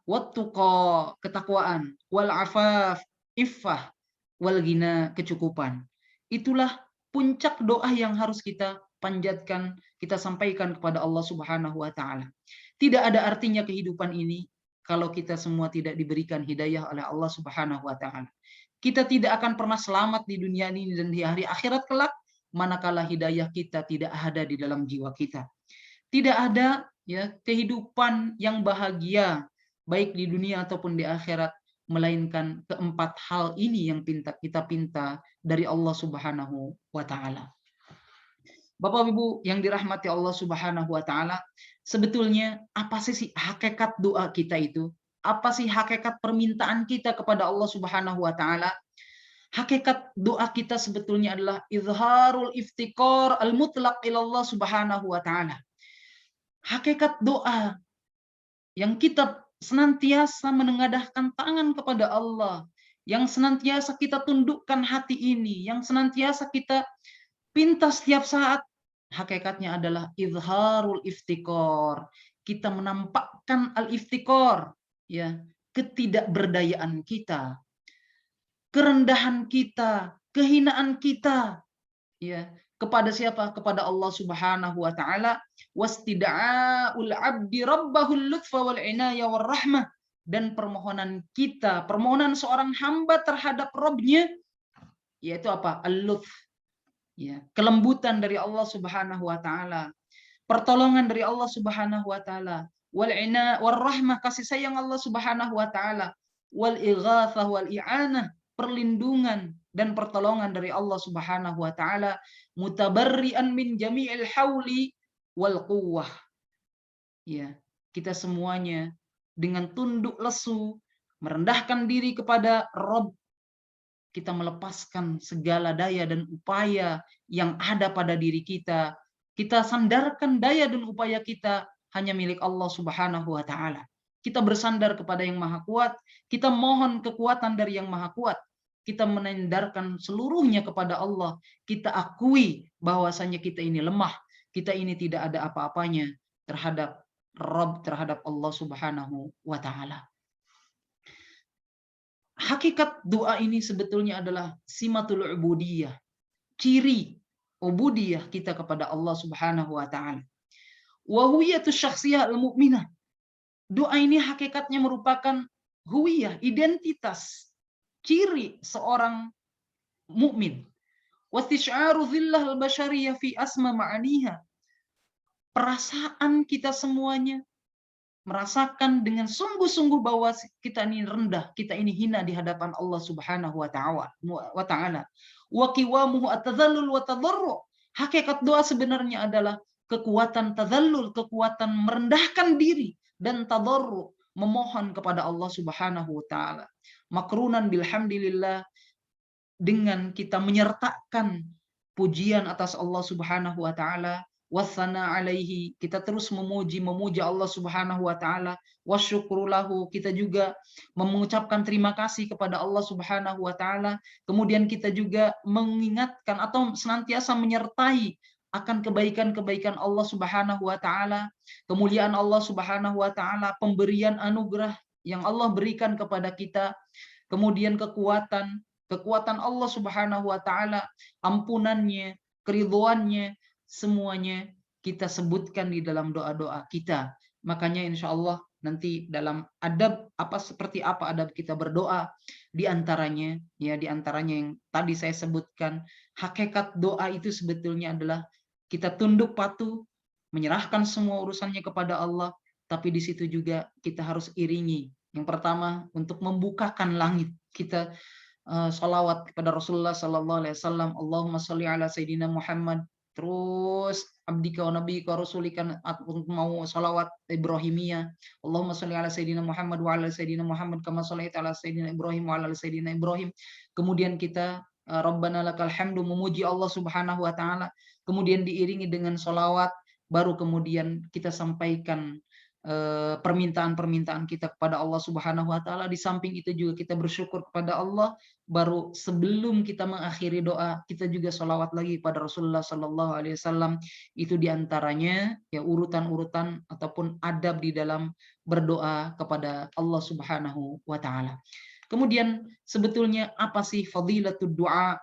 wattuqa, ketakwaan, wal afaf, iffah, wal ghina, kecukupan. Itulah puncak doa yang harus kita panjatkan, kita sampaikan kepada Allah Subhanahu wa taala. Tidak ada artinya kehidupan ini kalau kita semua tidak diberikan hidayah oleh Allah Subhanahu wa taala. Kita tidak akan pernah selamat di dunia ini dan di hari akhirat kelak manakala hidayah kita tidak ada di dalam jiwa kita. Tidak ada ya kehidupan yang bahagia baik di dunia ataupun di akhirat melainkan keempat hal ini yang kita pinta dari Allah Subhanahu wa taala. Bapak Ibu yang dirahmati Allah Subhanahu wa taala, sebetulnya apa sih hakikat doa kita itu? Apa sih hakikat permintaan kita kepada Allah Subhanahu wa taala? Hakikat doa kita sebetulnya adalah izharul iftikar al-mutlaq ila Allah Subhanahu wa taala. Hakikat doa yang kita senantiasa menengadahkan tangan kepada Allah, yang senantiasa kita tundukkan hati ini, yang senantiasa kita pinta setiap saat, hakikatnya adalah izharul iftikar. Kita menampakkan al-iftikar, ya, ketidakberdayaan kita, kerendahan kita, kehinaan kita, ya, kepada siapa? Kepada Allah Subhanahu wa taala. Wastida'ul 'abdi rabbahul lutfa wal inaya war rahmah, dan permohonan kita, permohonan seorang hamba terhadap Rabb-nya yaitu apa? Al-lutf, ya, kelembutan dari Allah Subhanahu wa taala, pertolongan dari Allah Subhanahu wa taala, wal ina war rahmah, kasih sayang Allah Subhanahu wa taala, wal ighatsah wal i'anah, perlindungan dan pertolongan dari Allah Subhanahu wa taala, mutabarrian min jami'il hauli wal quwwah. Ya, kita semuanya dengan tunduk lesu merendahkan diri kepada Rabb kita melepaskan segala daya dan upaya yang ada pada diri kita. Kita sandarkan daya dan upaya kita hanya milik Allah Subhanahu wa taala. Kita bersandar kepada yang Maha Kuat, kita mohon kekuatan dari yang Maha Kuat. Kita menandarkan seluruhnya kepada Allah. Kita akui bahwasanya kita ini lemah, kita ini tidak ada apa-apanya terhadap Rabb, terhadap Allah Subhanahu wa taala. Hakikat doa ini sebetulnya adalah simatul ubudiyah, ciri ubudiyah kita kepada Allah Subhanahu wa taala. Wa huwiyatus syakhsiyah al-mu'minah. Doa ini hakikatnya merupakan huwiyah, identitas, ciri seorang mukmin. Wa tish'aru dhillah al-bashariyah fi asma ma'aniha. Perasaan kita semuanya merasakan dengan sungguh-sungguh bahwa kita ini rendah, kita ini hina di hadapan Allah Subhanahu wa taala. Wa qiwamuhu at-tadhallul wa tadarru. Hakikat doa sebenarnya adalah kekuatan tadhallul, kekuatan merendahkan diri dan tadarru, memohon kepada Allah Subhanahu wa taala. Makrunan bilhamdilillah, dengan kita menyertakan pujian atas Allah Subhanahu wa taala, wasana alaihi, kita terus memuji Allah Subhanahu wa taala, wasyukru lahu, kita juga mengucapkan terima kasih kepada Allah Subhanahu wa taala. Kemudian kita juga mengingatkan atau senantiasa menyertai akan kebaikan-kebaikan Allah Subhanahu wa taala, kemuliaan Allah Subhanahu wa taala, pemberian anugerah yang Allah berikan kepada kita, kemudian kekuatan Allah Subhanahu wa taala, ampunannya, keridhoannya, semuanya kita sebutkan di dalam doa-doa kita. Makanya insya Allah nanti dalam adab seperti apa adab kita berdoa, di antaranya yang tadi saya sebutkan, hakikat doa itu sebetulnya adalah kita tunduk patuh, menyerahkan semua urusannya kepada Allah, tapi di situ juga kita harus iringi. Yang pertama, untuk membukakan langit, kita salawat kepada Rasulullah sallallahu alaihi wasallam, Allahumma sholli ala sayyidina Muhammad. Terus abdika wa nabiyika rasulika, mau salawat Ibrahimiyah, Allahumma sholli ala sayyidina Muhammad wa ala sayyidina Muhammad kama shallaita ala sayyidina Ibrahim wa ala sayyidina Ibrahim. Kemudian kita Rabbana lakal hamdu, memuji Allah Subhanahu wa taala, kemudian diiringi dengan salawat, baru kemudian kita sampaikan permintaan-permintaan kita kepada Allah Subhanahu wa taala. Di samping itu juga kita bersyukur kepada Allah. Baru sebelum kita mengakhiri doa, kita juga sholawat lagi pada Rasulullah Sallallahu Alaihi Wasallam. Itu diantaranya ya urutan-urutan ataupun adab di dalam berdoa kepada Allah Subhanahu wa taala. Kemudian sebetulnya apa sih fadilatud doa?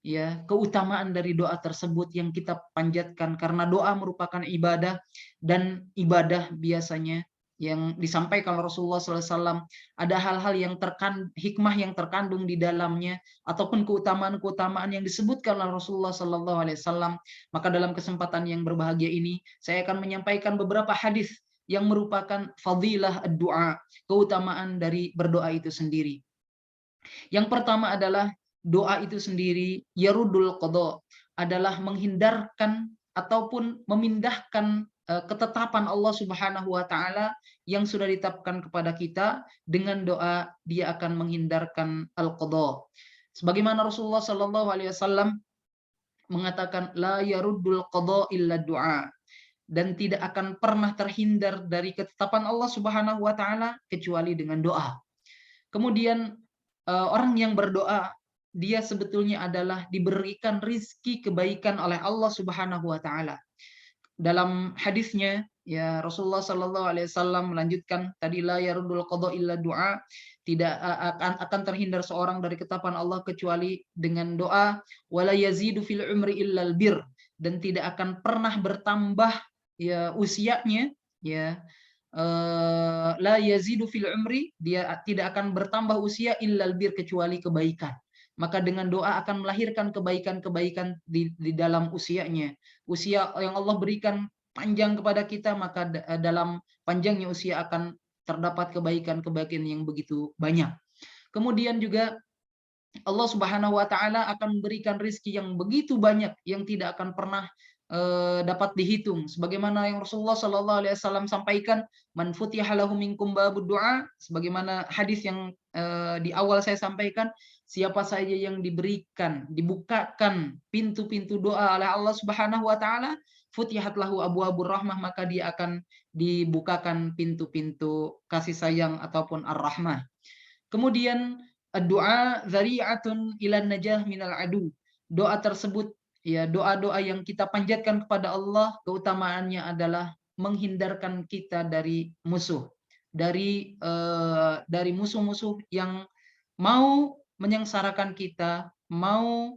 Ya, keutamaan dari doa tersebut yang kita panjatkan, karena doa merupakan ibadah, dan ibadah biasanya yang disampaikan Rasulullah SAW ada hal-hal yang hikmah yang terkandung di dalamnya, ataupun keutamaan-keutamaan yang disebutkan oleh Rasulullah SAW. Maka dalam kesempatan yang berbahagia ini saya akan menyampaikan beberapa hadis yang merupakan fadilah doa, keutamaan dari berdoa itu sendiri. Yang pertama adalah doa itu sendiri yarudul qada, adalah menghindarkan ataupun memindahkan ketetapan Allah Subhanahu wa taala yang sudah ditetapkan kepada kita. Dengan doa dia akan menghindarkan al-qada. Sebagaimana Rasulullah sallallahu alaihi wasallam mengatakan la yarudul qada illa du'a, dan tidak akan pernah terhindar dari ketetapan Allah Subhanahu wa taala kecuali dengan doa. Kemudian orang yang berdoa, dia sebetulnya adalah diberikan rizki kebaikan oleh Allah Subhanahu wa taala. Dalam hadisnya ya Rasulullah sallallahu alaihi wasallam melanjutkan tadi, la yarudul qada illa du'a, tidak akan terhindar seorang dari ketetapan Allah kecuali dengan doa, wala yazidu fil umri illal bir, dan tidak akan pernah bertambah ya usianya, ya la yazidu fil umri, dia tidak akan bertambah usia illal bir, kecuali kebaikan. Maka dengan doa akan melahirkan kebaikan-kebaikan di dalam usianya. Usia yang Allah berikan panjang kepada kita, maka dalam panjangnya usia akan terdapat kebaikan-kebaikan yang begitu banyak. Kemudian juga Allah Subhanahu wa taala akan memberikan rezeki yang begitu banyak, yang tidak akan pernah dapat dihitung, sebagaimana yang Rasulullah Shallallahu Alaihi Wasallam sampaikan, man futiha lahu minkum babud du'a, sebagaimana hadis yang di awal saya sampaikan, siapa saja yang dibukakan pintu-pintu doa oleh Allah Subhanahu Wa Taala, futihat lahu abwabur rahmah, maka dia akan dibukakan pintu-pintu kasih sayang ataupun ar-rahmah. Kemudian doa zari'atun ilan najah minal adu, doa tersebut, ya, doa-doa yang kita panjatkan kepada Allah, keutamaannya adalah menghindarkan kita dari musuh, dari musuh-musuh yang mau menyengsarakan kita, mau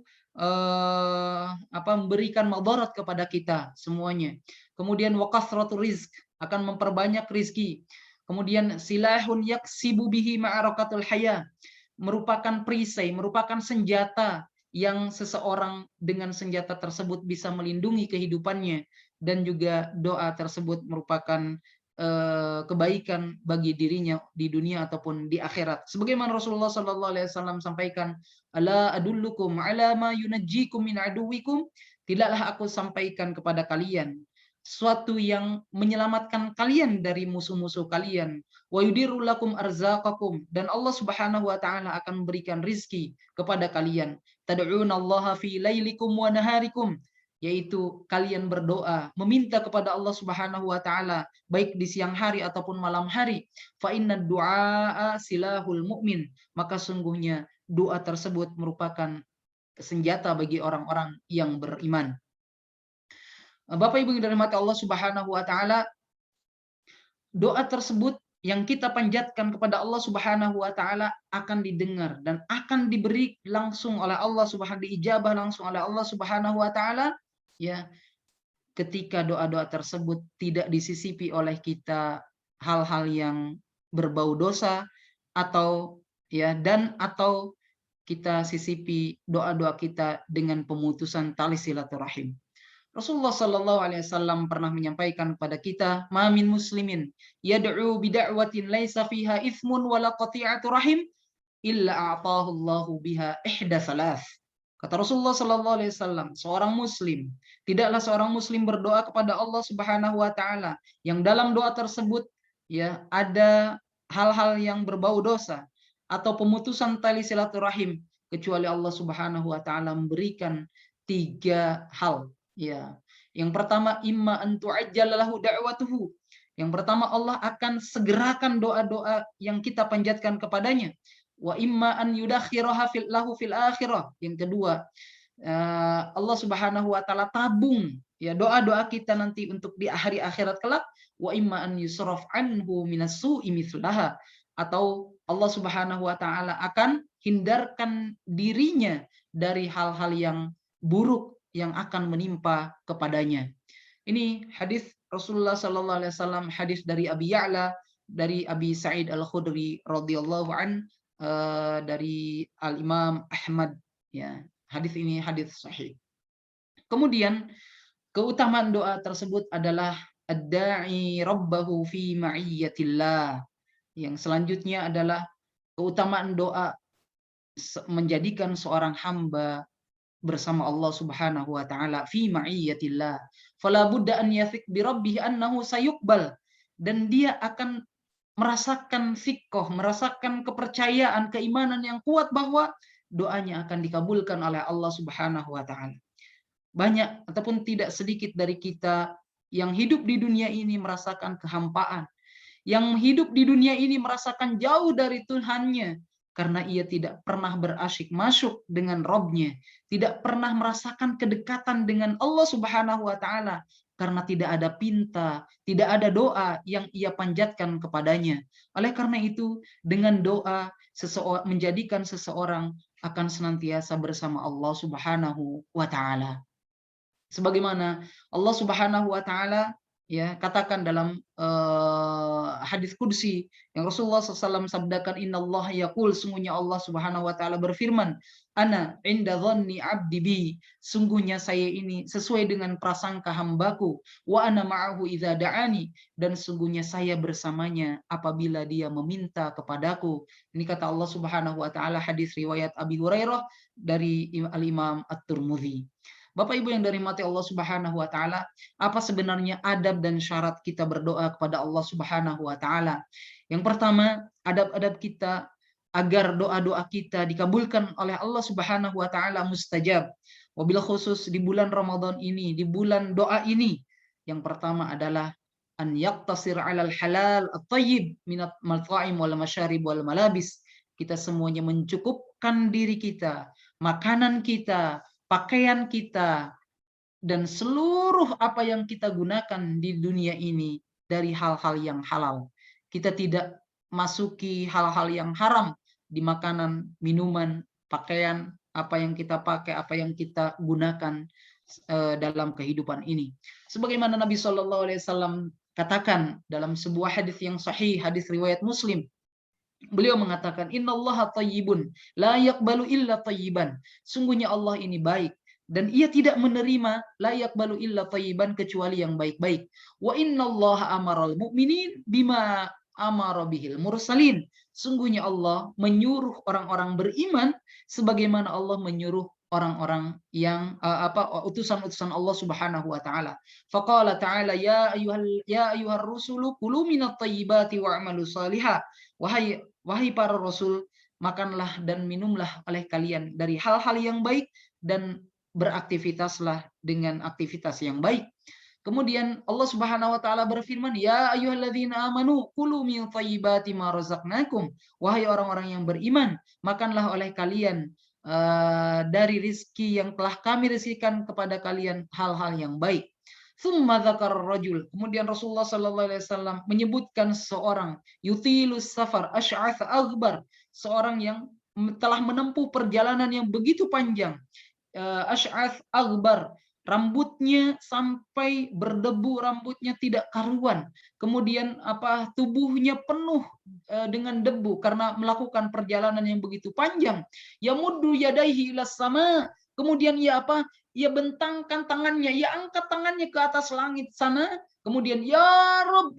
memberikan madarat kepada kita semuanya. Kemudian waqasratul rizq, akan memperbanyak rizki. Kemudian silahun yaksibu bihi ma'arakatul haya, merupakan perisai, merupakan senjata yang seseorang dengan senjata tersebut bisa melindungi kehidupannya, dan juga doa tersebut merupakan kebaikan bagi dirinya di dunia ataupun di akhirat. Sebagaimana Rasulullah Sallallahu Alaihi Wasallam sampaikan, ala adullukum ala ma yunajjikum min aduwikum, tidaklah aku sampaikan kepada kalian suatu yang menyelamatkan kalian dari musuh-musuh kalian, wa yudirul lakum arzaqakum, dan Allah Subhanahu wa taala akan memberikan rizki kepada kalian. Tad'unallaha fi lailikum wa naharikum, yaitu kalian berdoa meminta kepada Allah Subhanahu wa taala baik di siang hari ataupun malam hari. Fa inna du'a silahul mu'min, maka sungguhnya doa tersebut merupakan senjata bagi orang-orang yang beriman. Bapak Ibu yang dirahmati Allah Subhanahu wa taala, doa tersebut yang kita panjatkan kepada Allah Subhanahu wa taala akan didengar dan akan diberi langsung oleh Allah Subhanahu, diijabah langsung oleh Allah Subhanahu wa taala, ya, ketika doa-doa tersebut tidak disisipi oleh kita hal-hal yang berbau dosa, atau atau kita sisipi doa-doa kita dengan pemutusan tali silaturahim. Rasulullah Sallallahu Alaihi Wasallam pernah menyampaikan kepada kita, ma min muslimin yad'u bida'watin laisa fiha ithmun wala qati'atu rahim illa a'tahu Allahu biha ihda salas. Kata Rasulullah Sallallahu Alaihi Wasallam, tidaklah seorang muslim berdoa kepada Allah Subhanahu wa taala yang dalam doa tersebut, ya, ada hal-hal yang berbau dosa atau pemutusan tali silaturahim, kecuali Allah Subhanahu wa taala memberikan 3 hal. Ya, yang pertama, imma an tu'ajjalalahu da'watuhu. Yang pertama, Allah akan segerakan doa-doa yang kita panjatkan kepadanya. Wa imma an yudakhiraha lahu fil akhirah. Yang kedua, Allah Subhanahu wa taala tabung, ya, doa-doa kita nanti untuk di hari akhirat kelak. Wa imma an yusraf anhu minas su'i mithlaha. Atau Allah Subhanahu wa taala akan hindarkan dirinya dari hal-hal yang buruk yang akan menimpa kepadanya. Ini hadis Rasulullah Sallallahu Alaihi Wasallam, hadis dari Abi Ya'la, dari Abi Sa'id Al-Khudri radhiyallahu an, dari Al Imam Ahmad. Ya, hadis ini hadis sahih. Kemudian keutamaan doa tersebut adalah ad-da'i rabbahu fi ma'iyyatillah. Yang selanjutnya adalah keutamaan doa menjadikan seorang hamba bersama Allah Subhanahu wa taala fi ma'iyyatillah. Fala budda an yathiq bi rabbih annahu sayuqbal, dan dia akan merasakan thiqah, merasakan kepercayaan, keimanan yang kuat bahwa doanya akan dikabulkan oleh Allah Subhanahu wa taala. Banyak ataupun tidak sedikit dari kita yang hidup di dunia ini merasakan kehampaan, yang hidup di dunia ini merasakan jauh dari Tuhannya, karena ia tidak pernah berasyik masuk dengan Robnya, tidak pernah merasakan kedekatan dengan Allah Subhanahu wa taala, karena tidak ada pinta, tidak ada doa yang ia panjatkan kepadanya. Oleh karena itu, dengan doa menjadikan seseorang akan senantiasa bersama Allah Subhanahu wa taala. Sebagaimana Allah Subhanahu wa taala, ya, katakan dalam hadis qudsi yang Rasulullah SAW sabdakan, innallaha yaqul, sungguhnya Allah Subhanahu wa taala berfirman, ana inda dhanni 'abdi bi, sungguhnya saya ini sesuai dengan prasangka hambaku, wa ana ma'ahu idza da'ani, dan sungguhnya saya bersamanya apabila dia meminta kepadaku. Ini kata Allah Subhanahu wa taala, hadis riwayat Abi Hurairah dari Al-Imam At-Tirmidzi. Bapak Ibu yang dirahmati Allah Subhanahu wa taala, apa sebenarnya adab dan syarat kita berdoa kepada Allah Subhanahu wa taala? Yang pertama, adab-adab kita agar doa-doa kita dikabulkan oleh Allah Subhanahu wa taala mustajab. Wabil khusus di bulan Ramadan ini, di bulan doa ini, yang pertama adalah an yaqtasir 'alal halal at-thayyib minat mat'am wal masyarib wal malabis. Kita semuanya mencukupkan diri kita, makanan kita, pakaian kita, dan seluruh apa yang kita gunakan di dunia ini dari hal-hal yang halal. Kita tidak masuki hal-hal yang haram di makanan, minuman, pakaian, apa yang kita pakai, apa yang kita gunakan dalam kehidupan ini. Sebagaimana Nabi SAW katakan dalam sebuah hadis yang sahih, hadis riwayat Muslim, beliau mengatakan, innallaha thayyibun la yaqbalu illa thayyiban. Sungguhnya Allah ini baik dan ia tidak menerima la yaqbalu illa thayyiban, kecuali yang baik-baik. Wa innallaha amaral mu'minin bima amara bihil mursalin. Sungguhnya Allah menyuruh orang-orang beriman sebagaimana Allah menyuruh orang-orang yang utusan-utusan Allah Subhanahu wa taala. Faqala ta'ala ya ayyuhar rusulu kulu minat thayyibati wa'malu salihah. Wahai para rasul, makanlah dan minumlah oleh kalian dari hal-hal yang baik dan beraktivitaslah dengan aktivitas yang baik. Kemudian Allah Subhanahu wa taala berfirman, ya ayyuhalladzina amanu kulu min thayyibati ma razaqnakum. Wahai orang-orang yang beriman, makanlah oleh kalian dari rizki yang telah kami rizkikan kepada kalian hal-hal yang baik. Tsumma dzakara rajul. Kemudian Rasulullah sallallahu alaihi wasallam menyebutkan seorang yutilus safar asy'ath aghbar, seorang yang telah menempuh perjalanan yang begitu panjang. Asy'ath aghbar, rambutnya sampai berdebu, rambutnya tidak karuan. Kemudian tubuhnya penuh dengan debu karena melakukan perjalanan yang begitu panjang. Yamuddu yadaihi ilas sama. Kemudian ia bentangkan tangannya, ia angkat tangannya ke atas langit sana. Kemudian ya Rob,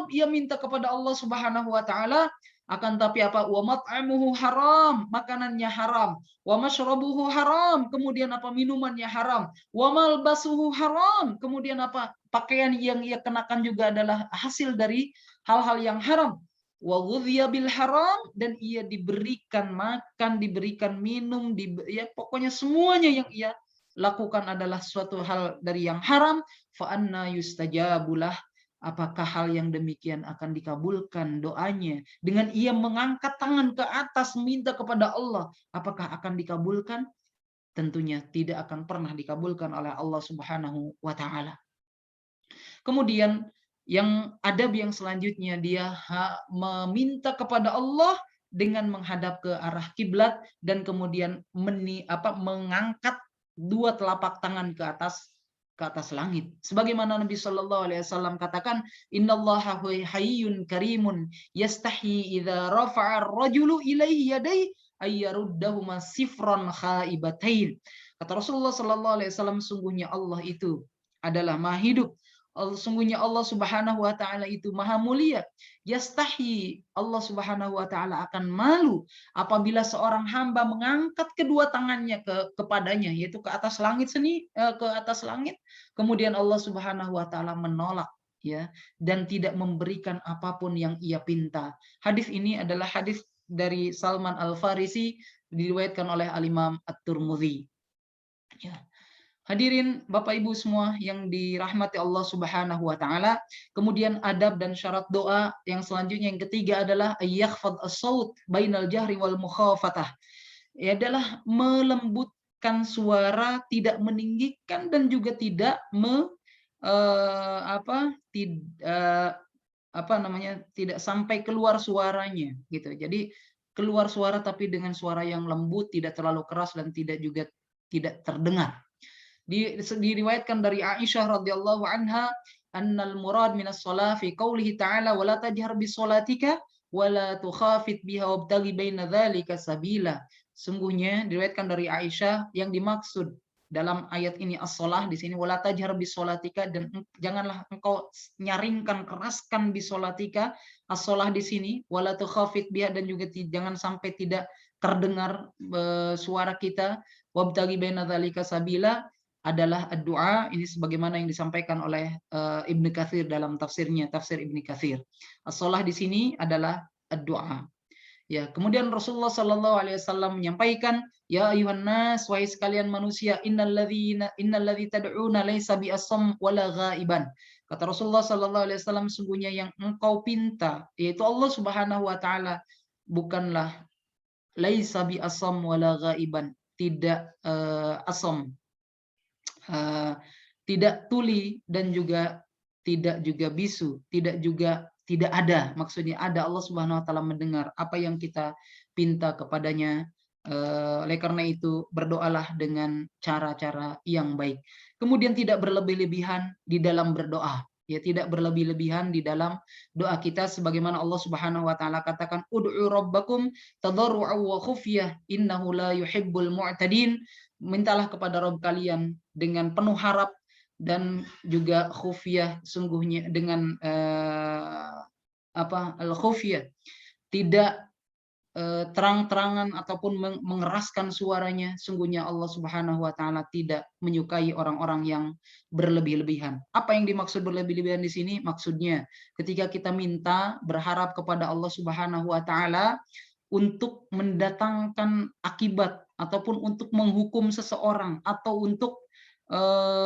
ia minta kepada Allah Subhanahu wa taala. Akan tapi wa mat'amuhu haram, makanannya haram. Wa mashrabuhu haram, kemudian minumannya haram. Wa malbasuhu haram, kemudian pakaian yang ia kenakan juga adalah hasil dari hal-hal yang haram. Wa ghudhiya bil haram, dan ia diberikan makan, diberikan minum, pokoknya semuanya yang ia lakukan adalah suatu hal dari yang haram. Fa anna yustajabulah, apakah hal yang demikian akan dikabulkan doanya dengan ia mengangkat tangan ke atas minta kepada Allah? Apakah akan dikabulkan? Tentunya tidak akan pernah dikabulkan oleh Allah Subhanahu wa taala. Kemudian yang adab yang selanjutnya, dia meminta kepada Allah dengan menghadap ke arah kiblat dan kemudian mengangkat dua telapak tangan ke atas langit. Sebagaimana Nabi Shallallahu alaihi wasallam katakan, innallaha hayyun karimun yastahi idza rafa'a ar-rajulu ilaihi yadayhi ayyaruddahuma sifran khaibatain. Kata Rasulullah Shallallahu alaihi wasallam, sungguhnya Allah itu adalah Maha hidup. Sungguhnya Allah Subhanahu wa taala itu Maha mulia. Yastahi, Allah Subhanahu wa taala akan malu apabila seorang hamba mengangkat kedua tangannya kepadanya, yaitu ke atas langit ke atas langit. Kemudian Allah Subhanahu wa taala menolak, ya, dan tidak memberikan apapun yang ia pinta. Hadis ini adalah hadis dari Salman Al-Farisi, diriwayatkan oleh Al-Imam At-Tirmidzi. Ya. Hadirin Bapak Ibu semua yang dirahmati Allah Subhanahu wa taala, kemudian adab dan syarat doa yang selanjutnya yang ketiga adalah yakhfad as-saut bainal jahri wal mukhafatah. Ya, adalah melembutkan suara, tidak meninggikan dan juga tidak tidak sampai keluar suaranya gitu. Jadi keluar suara tapi dengan suara yang lembut, tidak terlalu keras dan tidak juga tidak terdengar. Diriwayatkan dari Aisyah radhiyallahu anha, annal murad minas shalah fi qoulihi ta'ala wa la tajhar bis shalatika wa la tukhafit biha wabtaghi baina dzalika sabila. Sungguhnya diriwayatkan dari Aisyah, yang dimaksud dalam ayat ini as-shalah di sini wala tajhar bis shalatika, dan janganlah engkau nyaringkan, keraskan bis shalatika, as-shalah di sini wala tukhafit biha, dan juga jangan sampai tidak terdengar suara kita, wabtaghi baina dzalika sabila, adalah doa. Ini sebagaimana yang disampaikan oleh Ibnu Katsir dalam tafsirnya, tafsir Ibnu Katsir. As-shalah di sini adalah doa. Ya, kemudian Rasulullah Shallallahu Alaihi Wasallam menyampaikan, ya ayuhan nas, wahai sekalian manusia, innalladzi tad'una laisa bi'asam wala ghaiban. Kata Rasulullah Shallallahu Alaihi Wasallam, sungguhnya yang engkau pinta, yaitu Allah Subhanahu Wa Taala, bukanlah laisa bi'asam wala ghaiban, tidak asam, tidak tuli dan juga tidak juga bisu, tidak ada, maksudnya ada. Allah Subhanahu Wa Taala mendengar apa yang kita pinta kepadanya. Oleh karena itu berdoalah dengan cara-cara yang baik. Kemudian tidak berlebih-lebihan di dalam berdoa. Ya, tidak berlebih-lebihan di dalam doa kita, sebagaimana Allah Subhanahu Wa Taala katakan, ud'u rabbakum tadarru'an wa khufyah innahu la yuhibbul mu'tadin. Mintalah kepada Rabb kalian dengan penuh harap dan juga khufyah, sungguhnya dengan al-khufyah, tidak terang-terangan ataupun mengeraskan suaranya. Sungguhnya Allah Subhanahu Wa Taala tidak menyukai orang-orang yang berlebih-lebihan. Apa yang dimaksud berlebih-lebihan di sini? Maksudnya ketika kita minta, berharap kepada Allah Subhanahu Wa Taala untuk mendatangkan akibat ataupun untuk menghukum seseorang atau untuk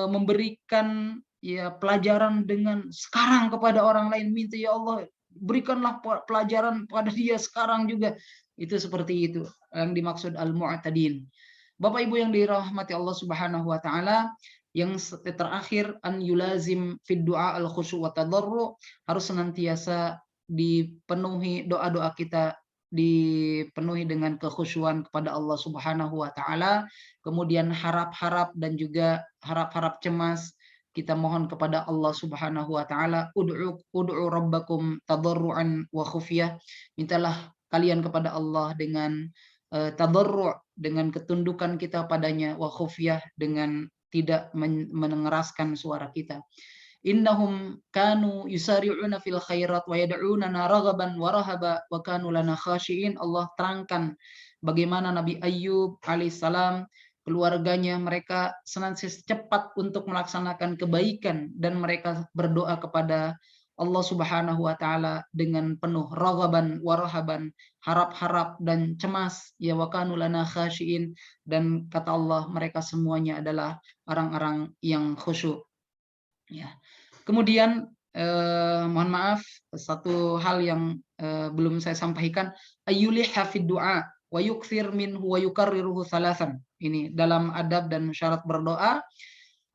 memberikan ya pelajaran dengan sekarang kepada orang lain, minta ya Allah berikanlah pelajaran pada dia sekarang juga. Itu seperti itu yang dimaksud al-mu'tadin. Bapak Ibu yang dirahmati Allah Subhanahu Wa Taala, yang terakhir an yulazim fid du'a al khusyu' wa tadarru', harus senantiasa dipenuhi doa-doa kita, dipenuhi dengan kekhusyuan kepada Allah Subhanahu Wa Taala. Kemudian harap-harap dan juga harap-harap cemas kita mohon kepada Allah Subhanahu Wa Taala. Ud'u rabbakum tadarruan wa khufyah. Mintalah kalian kepada Allah dengan tadarru', dengan ketundukan kita padanya, wa khufyah, dengan tidak mengeraskan suara kita. Innahum kanu yusari'una fil khairat wa yad'unana raghaban wa rahaba wa kanu lana khashi'in. Allah terangkan bagaimana Nabi Ayyub alaihissalam, keluarganya, mereka senantiasa cepat untuk melaksanakan kebaikan dan mereka berdoa kepada Allah Subhanahu Wa Taala dengan penuh raghaban wa rahaban, harap-harap dan cemas. Ya, wa kanu lana khashi'in, dan kata Allah mereka semuanya adalah orang-orang yang khusyuk. Ya. Kemudian mohon maaf, satu hal yang belum saya sampaikan, ayyulih hafid du'a wa yukthir minhu wa yukarriruhu thalathan. Ini dalam adab dan syarat berdoa,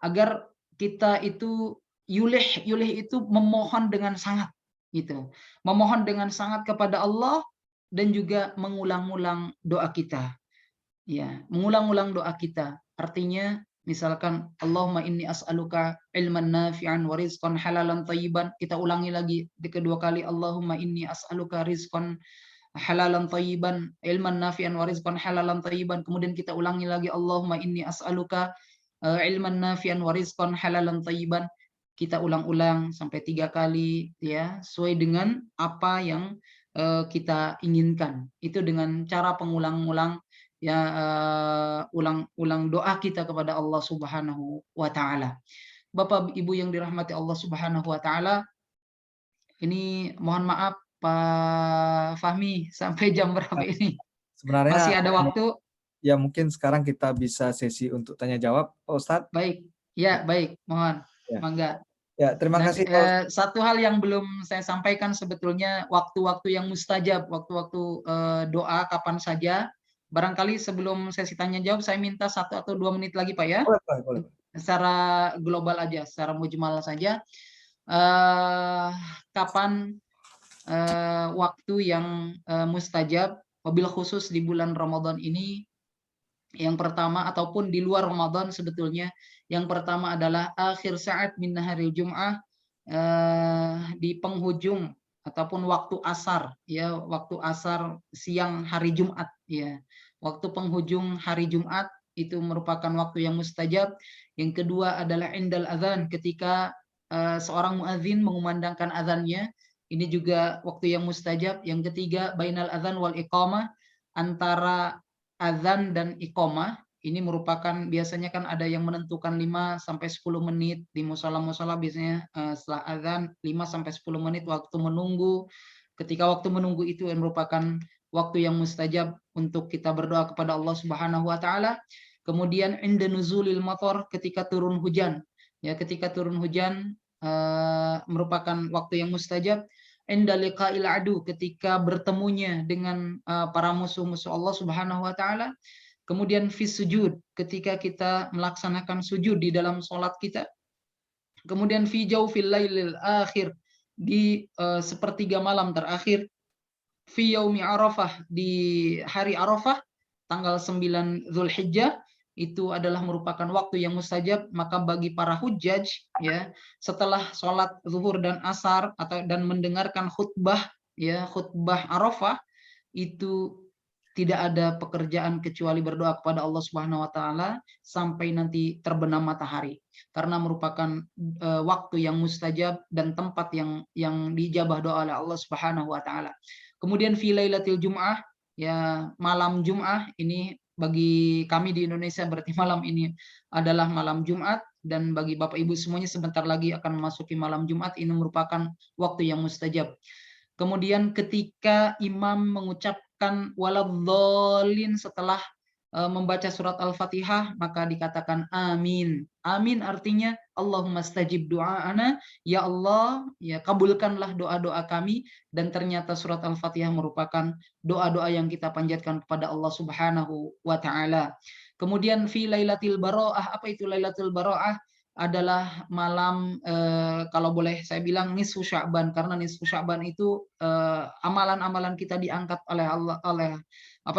agar kita itu yulih itu memohon dengan sangat, gitu. Memohon dengan sangat kepada Allah dan juga mengulang-ulang doa kita. Ya, mengulang-ulang doa kita. Artinya misalkan Allahumma inni as'aluka ilman nafi'an wa rizqan halalan thayyiban, kita ulangi lagi di kedua kali, Allahumma inni as'aluka rizqan halalan thayyiban, ilman nafi'an wa rizqan halalan thayyiban. Kemudian kita ulangi lagi, Allahumma inni as'aluka ilman nafi'an wa rizqan halalan thayyiban. Kita ulang-ulang sampai 3 kali, ya, sesuai dengan apa yang kita inginkan. Itu dengan cara pengulang-ulang, ya, ulang doa kita kepada Allah Subhanahu Wa Taala. Bapak Ibu yang dirahmati Allah Subhanahu Wa Taala, ini mohon maaf Pak Fahmi, sampai jam berapa ini? Sebenarnya Masih ada waktu? Ya, mungkin sekarang kita bisa sesi untuk tanya jawab, Pak Ustadz. Baik, ya baik, mohon, ya. Mangga. Ya, terima kasih. Satu hal yang belum saya sampaikan sebetulnya, waktu-waktu yang mustajab, waktu-waktu doa kapan saja. Barangkali sebelum sesi tanya jawab, saya minta 1 atau 2 menit lagi Pak ya. Boleh. Secara global aja, secara mujmal saja. Kapan waktu yang mustajab, wabil khusus di bulan Ramadan ini? Yang pertama, ataupun di luar Ramadan sebetulnya, yang pertama adalah akhir saat min hari Jum'ah, di penghujung ataupun waktu asar, ya, waktu asar siang hari Jumat, ya, waktu penghujung hari Jumat itu merupakan waktu yang mustajab. Yang kedua adalah indal azan, ketika seorang muadzin mengumandangkan azannya, ini juga waktu yang mustajab. Yang ketiga bainal azan wal iqamah, antara azan dan iqamah, ini merupakan biasanya kan ada yang menentukan 5 sampai 10 menit di musala-musala biasanya setelah azan 5 sampai 10 menit waktu menunggu. Ketika waktu menunggu itu merupakan waktu yang mustajab untuk kita berdoa kepada Allah Subhanahu wa taala. Kemudian inda nuzulil matar, ketika turun hujan. Ya, ketika turun hujan merupakan waktu yang mustajab. Inda liqa'il adu, ketika bertemunya dengan para musuh-musuh Allah Subhanahu wa taala. Kemudian fi sujud, ketika kita melaksanakan sujud di dalam salat kita. Kemudian fi jaufil lailil akhir, di sepertiga malam terakhir. Fi yaumi Arafah, di hari Arafah tanggal 9 Zulhijjah, itu adalah merupakan waktu yang mustajab. Maka bagi para hujjaj, ya, setelah sholat zuhur dan asar dan mendengarkan khutbah, ya, khutbah Arafah, itu tidak ada pekerjaan kecuali berdoa kepada Allah Subhanahu wa taala sampai nanti terbenam matahari, karena merupakan waktu yang mustajab dan tempat yang dijabah doa oleh Allah Subhanahu wa taala. Kemudian fi lailatul jum'ah, ya, malam Jum'ah ini bagi kami di Indonesia berarti malam ini adalah malam Jumat, dan bagi Bapak Ibu semuanya sebentar lagi akan memasuki malam Jumat, ini merupakan waktu yang mustajab. Kemudian ketika imam mengucapkan waladhdallin setelah membaca surat Al-Fatihah, maka dikatakan amin. Amin artinya Allahumma stajib doa'ana, ya Allah, ya kabulkanlah doa-doa kami. Dan ternyata surat Al-Fatihah merupakan doa-doa yang kita panjatkan kepada Allah Subhanahu wa taala. Kemudian fi lailatul bara'ah, apa itu lailatul bara'ah? Adalah malam kalau boleh saya bilang nisfu Sya'ban, karena nisfu Sya'ban itu amalan-amalan kita diangkat oleh Allah,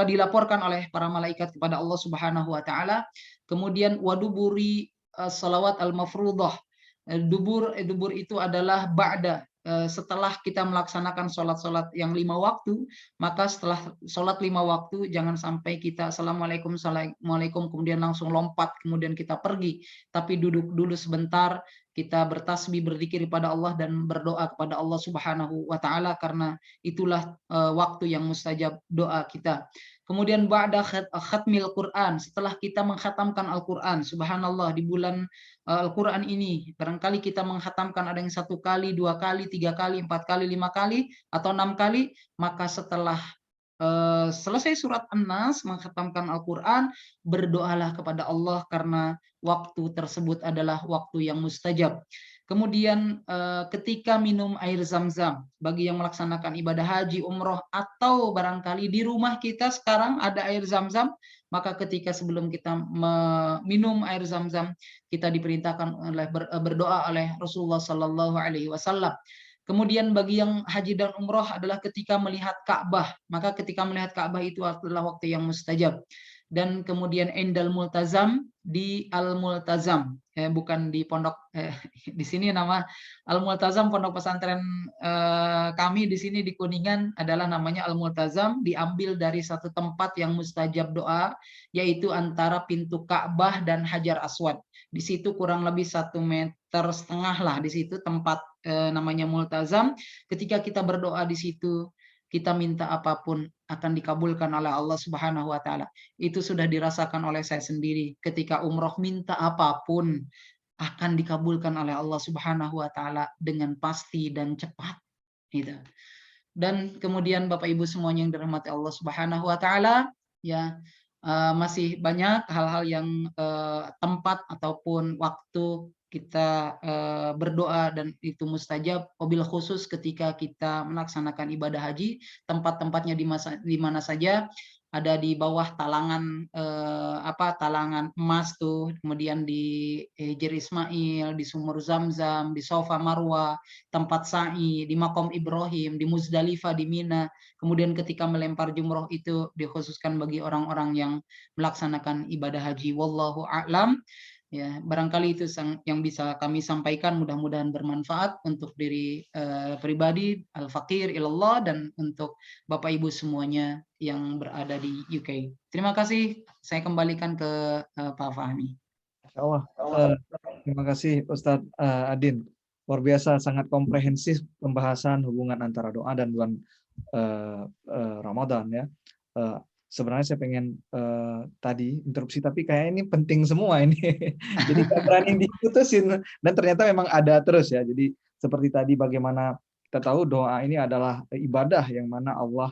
dilaporkan oleh para malaikat kepada Allah Subhanahu wa taala. Kemudian waduburi salawat al-mafruḍah. Dubur itu adalah ba'da, setelah kita melaksanakan sholat-sholat yang 5 waktu, maka setelah sholat 5 waktu jangan sampai kita assalamualaikum kemudian langsung lompat kemudian kita pergi, tapi duduk dulu sebentar, kita bertasbih, berzikir kepada Allah dan berdoa kepada Allah Subhanahu wa taala, karena itulah waktu yang mustajab doa kita. Kemudian ba'da khatmil Quran, setelah kita mengkhatamkan Al-Quran, subhanallah, di bulan Al-Quran ini barangkali kita mengkhatamkan ada yang 1 kali, 2 kali, 3 kali, 4 kali, 5 kali, atau 6 kali, maka setelah selesai surat An-Nas mengkhatamkan Al-Quran, berdoalah kepada Allah karena waktu tersebut adalah waktu yang mustajab. Kemudian ketika minum air zam-zam, bagi yang melaksanakan ibadah haji, umroh, atau barangkali di rumah kita sekarang ada air zam-zam, maka ketika sebelum kita minum air zam-zam, kita diperintahkan berdoa oleh Rasulullah Sallallahu Alaihi Wasallam. Kemudian bagi yang haji dan umroh adalah ketika melihat Ka'bah, maka ketika melihat Ka'bah itu adalah waktu yang mustajab. Dan kemudian endal multazam, di al-multazam, bukan di pondok, di sini nama al-multazam pondok pesantren kami di sini di Kuningan adalah namanya al-multazam, diambil dari satu tempat yang mustajab doa, yaitu antara pintu Ka'bah dan Hajar Aswad. Di situ kurang lebih 1,5 meter lah, di situ tempat namanya multazam. Ketika kita berdoa di situ, kita minta apapun akan dikabulkan oleh Allah Subhanahu wa taala. Itu sudah dirasakan oleh saya sendiri. Ketika umroh minta apapun akan dikabulkan oleh Allah Subhanahu wa taala dengan pasti dan cepat. Gitu. Dan kemudian Bapak Ibu semuanya yang dirahmati Allah Subhanahu wa taala, ya, masih banyak hal-hal yang tempat ataupun waktu kita berdoa dan itu mustajab, wabil khusus ketika kita melaksanakan ibadah haji, tempat-tempatnya di mana saja, ada di bawah talangan talangan emas tuh, kemudian di Hijr Ismail, di Sumur Zamzam, di Safa Marwa, tempat sa'i, di Maqam Ibrahim, di Muzdalifah, di Mina. Kemudian ketika melempar jumroh itu dikhususkan bagi orang-orang yang melaksanakan ibadah haji. Wallahu a'lam. Ya, barangkali itu yang bisa kami sampaikan, mudah-mudahan bermanfaat untuk diri pribadi, al-faqir ilallah, dan untuk Bapak Ibu semuanya yang berada di UK. Terima kasih, saya kembalikan ke Pak Fahmi. Allah. Terima kasih Ustadz Adin. Luar biasa, sangat komprehensif pembahasan hubungan antara doa dan bulan Ramadan, ya. sebenarnya saya pengen tadi interupsi, tapi kayak ini penting semua ini. Jadi nggak berani diputusin, dan ternyata memang ada terus ya. Jadi seperti tadi bagaimana kita tahu doa ini adalah ibadah yang mana Allah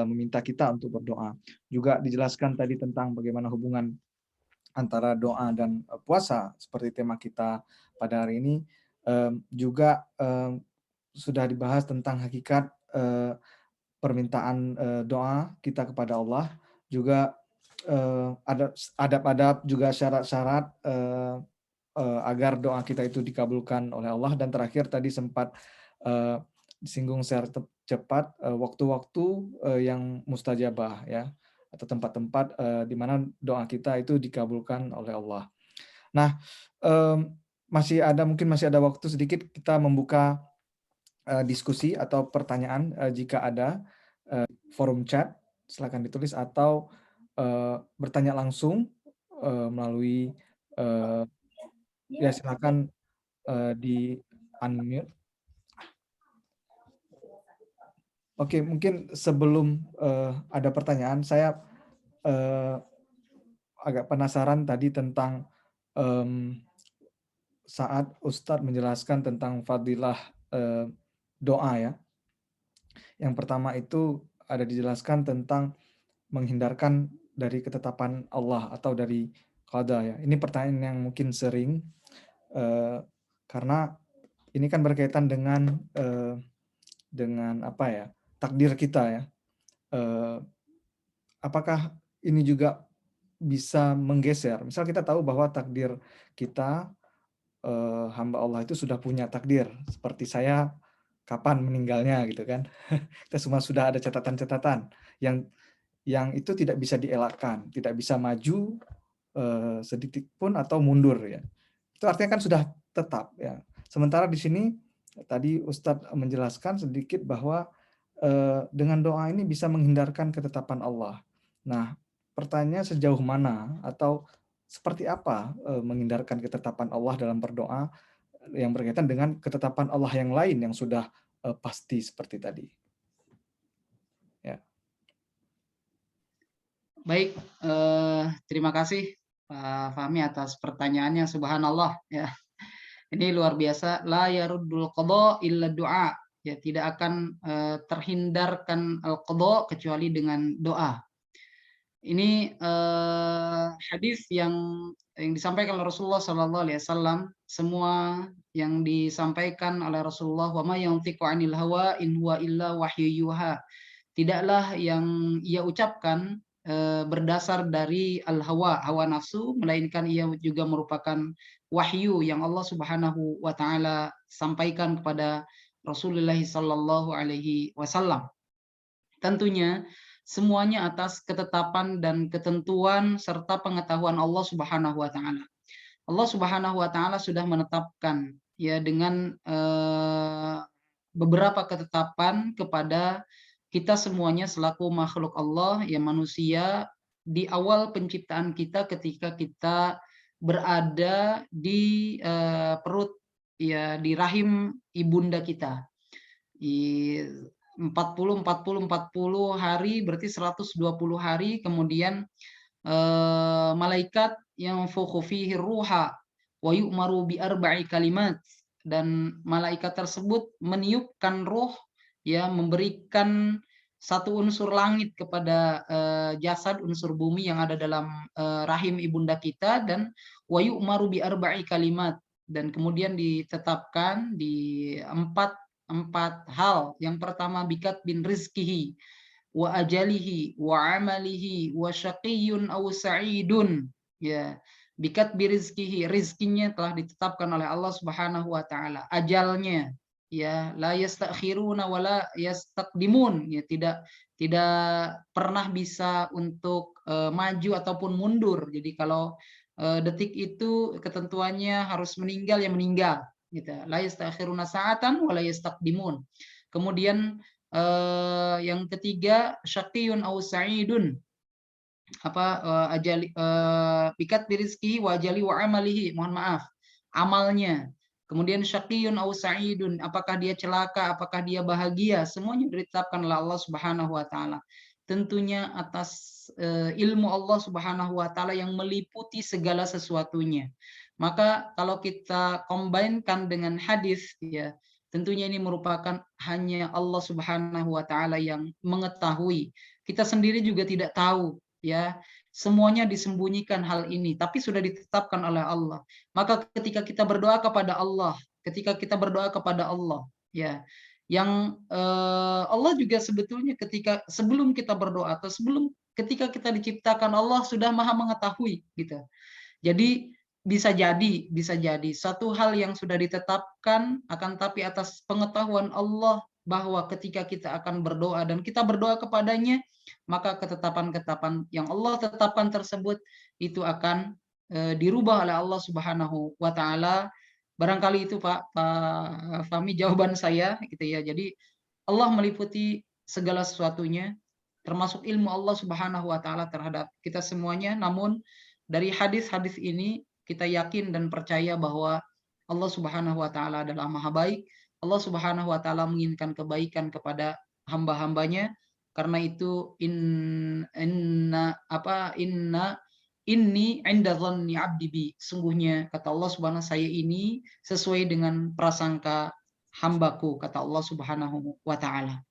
meminta kita untuk berdoa. Juga dijelaskan tadi tentang bagaimana hubungan antara doa dan puasa seperti tema kita pada hari ini. Juga sudah dibahas tentang hakikat permintaan doa kita kepada Allah, juga ada adab-adab, juga syarat-syarat agar doa kita itu dikabulkan oleh Allah, dan terakhir tadi sempat disinggung secara cepat waktu-waktu yang mustajabah ya, atau tempat-tempat di mana doa kita itu dikabulkan oleh Allah. Nah, mungkin masih ada waktu sedikit kita membuka diskusi atau pertanyaan jika ada forum chat, silakan ditulis, atau bertanya langsung melalui ya silakan di unmute. Oke, mungkin sebelum ada pertanyaan, saya agak penasaran tadi tentang saat Ustadz menjelaskan tentang fadilah doa ya. Yang pertama itu ada dijelaskan tentang menghindarkan dari ketetapan Allah atau dari qada ya. Ini pertanyaan yang mungkin sering karena ini kan berkaitan dengan apa ya, takdir kita ya. Apakah ini juga bisa menggeser? Misal kita tahu bahwa takdir kita, hamba Allah itu sudah punya takdir, seperti saya kapan meninggalnya gitu kan. Kita semua sudah ada catatan-catatan yang itu tidak bisa dielakkan, tidak bisa maju sedikit pun atau mundur ya. Itu artinya kan sudah tetap ya. Sementara di sini tadi Ustadz menjelaskan sedikit bahwa dengan doa ini bisa menghindarkan ketetapan Allah. Nah, pertanyaannya sejauh mana atau seperti apa menghindarkan ketetapan Allah dalam berdoa yang berkaitan dengan ketetapan Allah yang lain yang sudah pasti seperti tadi. Ya. Baik, terima kasih Pak Fahmi atas pertanyaannya. Subhanallah ya. Ini luar biasa. La yaruddul qada illa du'a. Ya, tidak akan terhindarkan al-qada kecuali dengan doa. Ini hadis yang disampaikan oleh Rasulullah SAW. Semua yang disampaikan oleh Rasulullah, wa ma yantiqu 'anil hawa in huwa illa wahyu yuha. Tidaklah yang ia ucapkan berdasar dari al-hawa, hawa nafsu, melainkan ia juga merupakan wahyu yang Allah Subhanahu wa taala sampaikan kepada Rasulullah sallallahu alaihi wasallam. Tentunya semuanya atas ketetapan dan ketentuan serta pengetahuan Allah Subhanahu wa taala. Allah Subhanahu wa taala sudah menetapkan ya dengan beberapa ketetapan kepada kita semuanya selaku makhluk Allah ya, manusia, di awal penciptaan kita ketika kita berada di perut ya, di rahim ibunda kita. 40 hari berarti 120 hari, kemudian malaikat yang fukhu fihi ruha wa yu'maru bi arba'i kalimat, dan malaikat tersebut meniupkan roh ya, memberikan satu unsur langit kepada jasad unsur bumi yang ada dalam rahim ibunda kita, dan wa yu'maru bi arba'i kalimat, dan kemudian ditetapkan di empat hal. Yang pertama bikat bin rizkihi wa ajalihi wa amalihi wa syaqiyyun aw sa'idun ya. Bikat bi rizkihi, rizkinya telah ditetapkan oleh Allah Subhanahu wa taala. Ajalnya ya, la yastakhiruna wa la yastaqdimun ya, tidak pernah bisa untuk maju ataupun mundur. Jadi kalau detik itu ketentuannya harus meninggal ya meninggal gitu. La yastakhiruna sa'atan wa la yastaqdimun. Kemudian yang ketiga syaqiyun aw sa'idun, ajali bikat birizki wa ajali wa amalihi, mohon maaf, amalnya. Kemudian syaqiyun aw sa'idun, apakah dia celaka, apakah dia bahagia, semuanya ditetapkan oleh Allah Subhanahu wa taala. tentunya atas ilmu Allah Subhanahu wa taala yang meliputi segala sesuatunya. Maka kalau kita combine-kan dengan hadis, ya, tentunya ini merupakan hanya Allah Subhanahu wa taala yang mengetahui. Kita sendiri juga tidak tahu, ya. Semuanya disembunyikan hal ini, tapi sudah ditetapkan oleh Allah. Maka ketika kita berdoa kepada Allah, ya, yang Allah juga sebetulnya sebelum kita berdoa atau ketika kita diciptakan, Allah sudah maha mengetahui, gitu. Jadi bisa jadi satu hal yang sudah ditetapkan, akan tapi atas pengetahuan Allah bahwa ketika kita akan berdoa dan kita berdoa kepadanya, maka ketetapan-ketetapan yang Allah tetapkan tersebut itu akan dirubah oleh Allah Subhanahu wa taala. Barangkali itu Pak Fahmi jawaban saya, gitu ya. Jadi Allah meliputi segala sesuatunya, termasuk ilmu Allah Subhanahu wa taala terhadap kita semuanya. Namun dari hadis-hadis ini kita yakin dan percaya bahwa Allah Subhanahu wa taala adalah Maha Baik. Allah Subhanahu wa taala menginginkan kebaikan kepada hamba-hambanya. Karena itu inna inni 'inda dhanni 'abdi bi. Sungguhnya kata Allah Subhanahu saya ini sesuai dengan prasangka hambaku, kata Allah Subhanahu wa taala.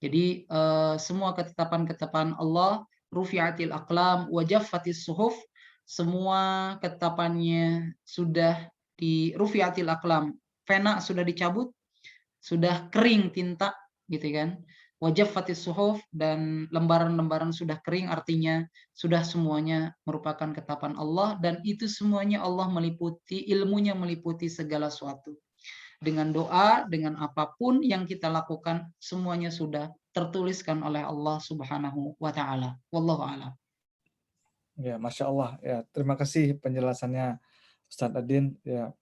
Jadi semua ketetapan-ketetapan Allah, rufi'atil aqlam wa jaffatis suhuf, semua ketetapannya sudah di rufi'atil aqlam, pena sudah dicabut, sudah kering tinta, gitu kan. Wa jaffatis suhuf, dan lembaran-lembaran sudah kering, artinya sudah semuanya merupakan ketetapan Allah, dan itu semuanya Allah meliputi, ilmunya meliputi segala sesuatu. Dengan doa, dengan apapun yang kita lakukan, semuanya sudah tertuliskan oleh Allah Subhanahu wa taala. Wallahu a'lam. Ya, Masya Allah. Ya, terima kasih penjelasannya Ustadz Adin. Ya,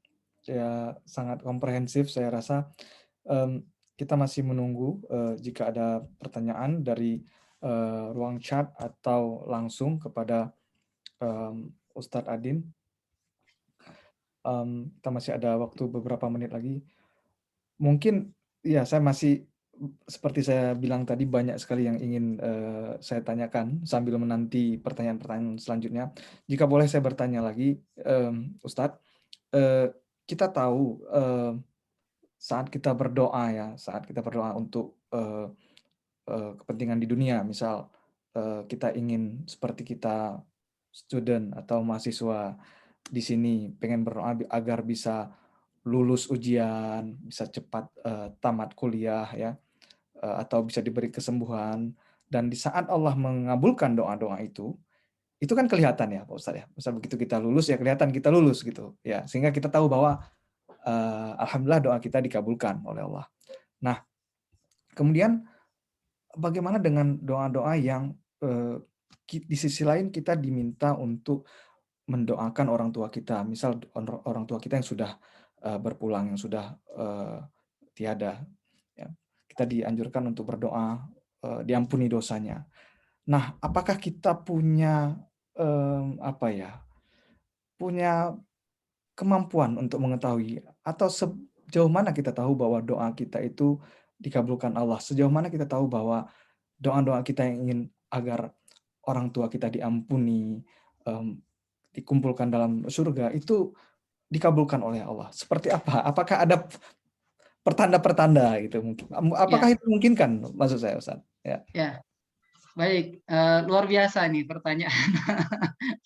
sangat komprehensif saya rasa. Kita masih menunggu jika ada pertanyaan dari ruang chat atau langsung kepada Ustadz Adin. Kita masih ada waktu beberapa menit lagi. Mungkin ya, saya masih seperti saya bilang tadi, banyak sekali yang ingin saya tanyakan sambil menanti pertanyaan-pertanyaan selanjutnya. Jika boleh saya bertanya lagi, Ustadz, kita tahu saat kita berdoa untuk kepentingan di dunia, misal kita ingin seperti kita student atau mahasiswa di sini pengen berdoa agar bisa lulus ujian, bisa cepat tamat kuliah, ya, atau bisa diberi kesembuhan. Dan di saat Allah mengabulkan doa-doa itu kan kelihatan ya Pak Ustadz ya. Misal begitu kita lulus, ya kelihatan kita lulus gitu ya, sehingga kita tahu bahwa alhamdulillah doa kita dikabulkan oleh Allah. Nah, kemudian bagaimana dengan doa-doa yang di sisi lain kita diminta untuk mendoakan orang tua kita, misal orang tua kita yang sudah berpulang, yang sudah tiada, ya. Kita dianjurkan untuk berdoa diampuni dosanya. Nah, apakah kita punya punya kemampuan untuk mengetahui, atau sejauh mana kita tahu bahwa doa kita itu dikabulkan Allah? Sejauh mana kita tahu bahwa doa-doa kita yang ingin agar orang tua kita diampuni, dikumpulkan dalam surga, itu dikabulkan oleh Allah? Seperti apa? Apakah ada pertanda-pertanda gitu mungkin? Apakah itu mungkinkan, maksud saya, Ustaz? Ya, baik. Luar biasa nih pertanyaan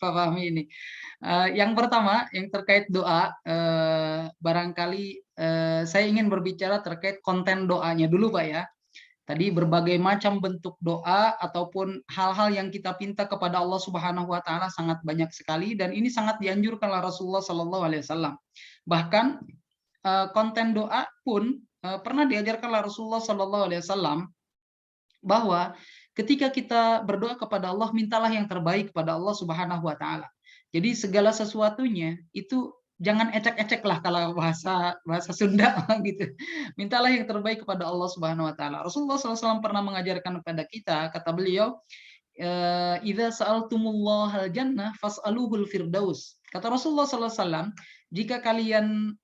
Pak Fahmi ini. Yang pertama, yang terkait doa, barangkali saya ingin berbicara terkait konten doanya dulu, Pak, ya. Tadi berbagai macam bentuk doa ataupun hal-hal yang kita pinta kepada Allah Subhanahu wa taala sangat banyak sekali, dan ini sangat dianjurkan oleh Rasulullah Sallallahu alaihi wasallam. Bahkan konten doa pun pernah diajarkan oleh Rasulullah Sallallahu alaihi wasallam bahwa ketika kita berdoa kepada Allah, mintalah yang terbaik kepada Allah Subhanahu wa taala. Jadi segala sesuatunya itu jangan ecek-ecek lah kalau bahasa Sunda gitu. Mintalah yang terbaik kepada Allah Subhanahu wa taala. Rasulullah SAW pernah mengajarkan kepada kita, kata beliau, idza sa'altumullahal jannah fas'aluhul firdaus. Kata Rasulullah SAW, jika kalian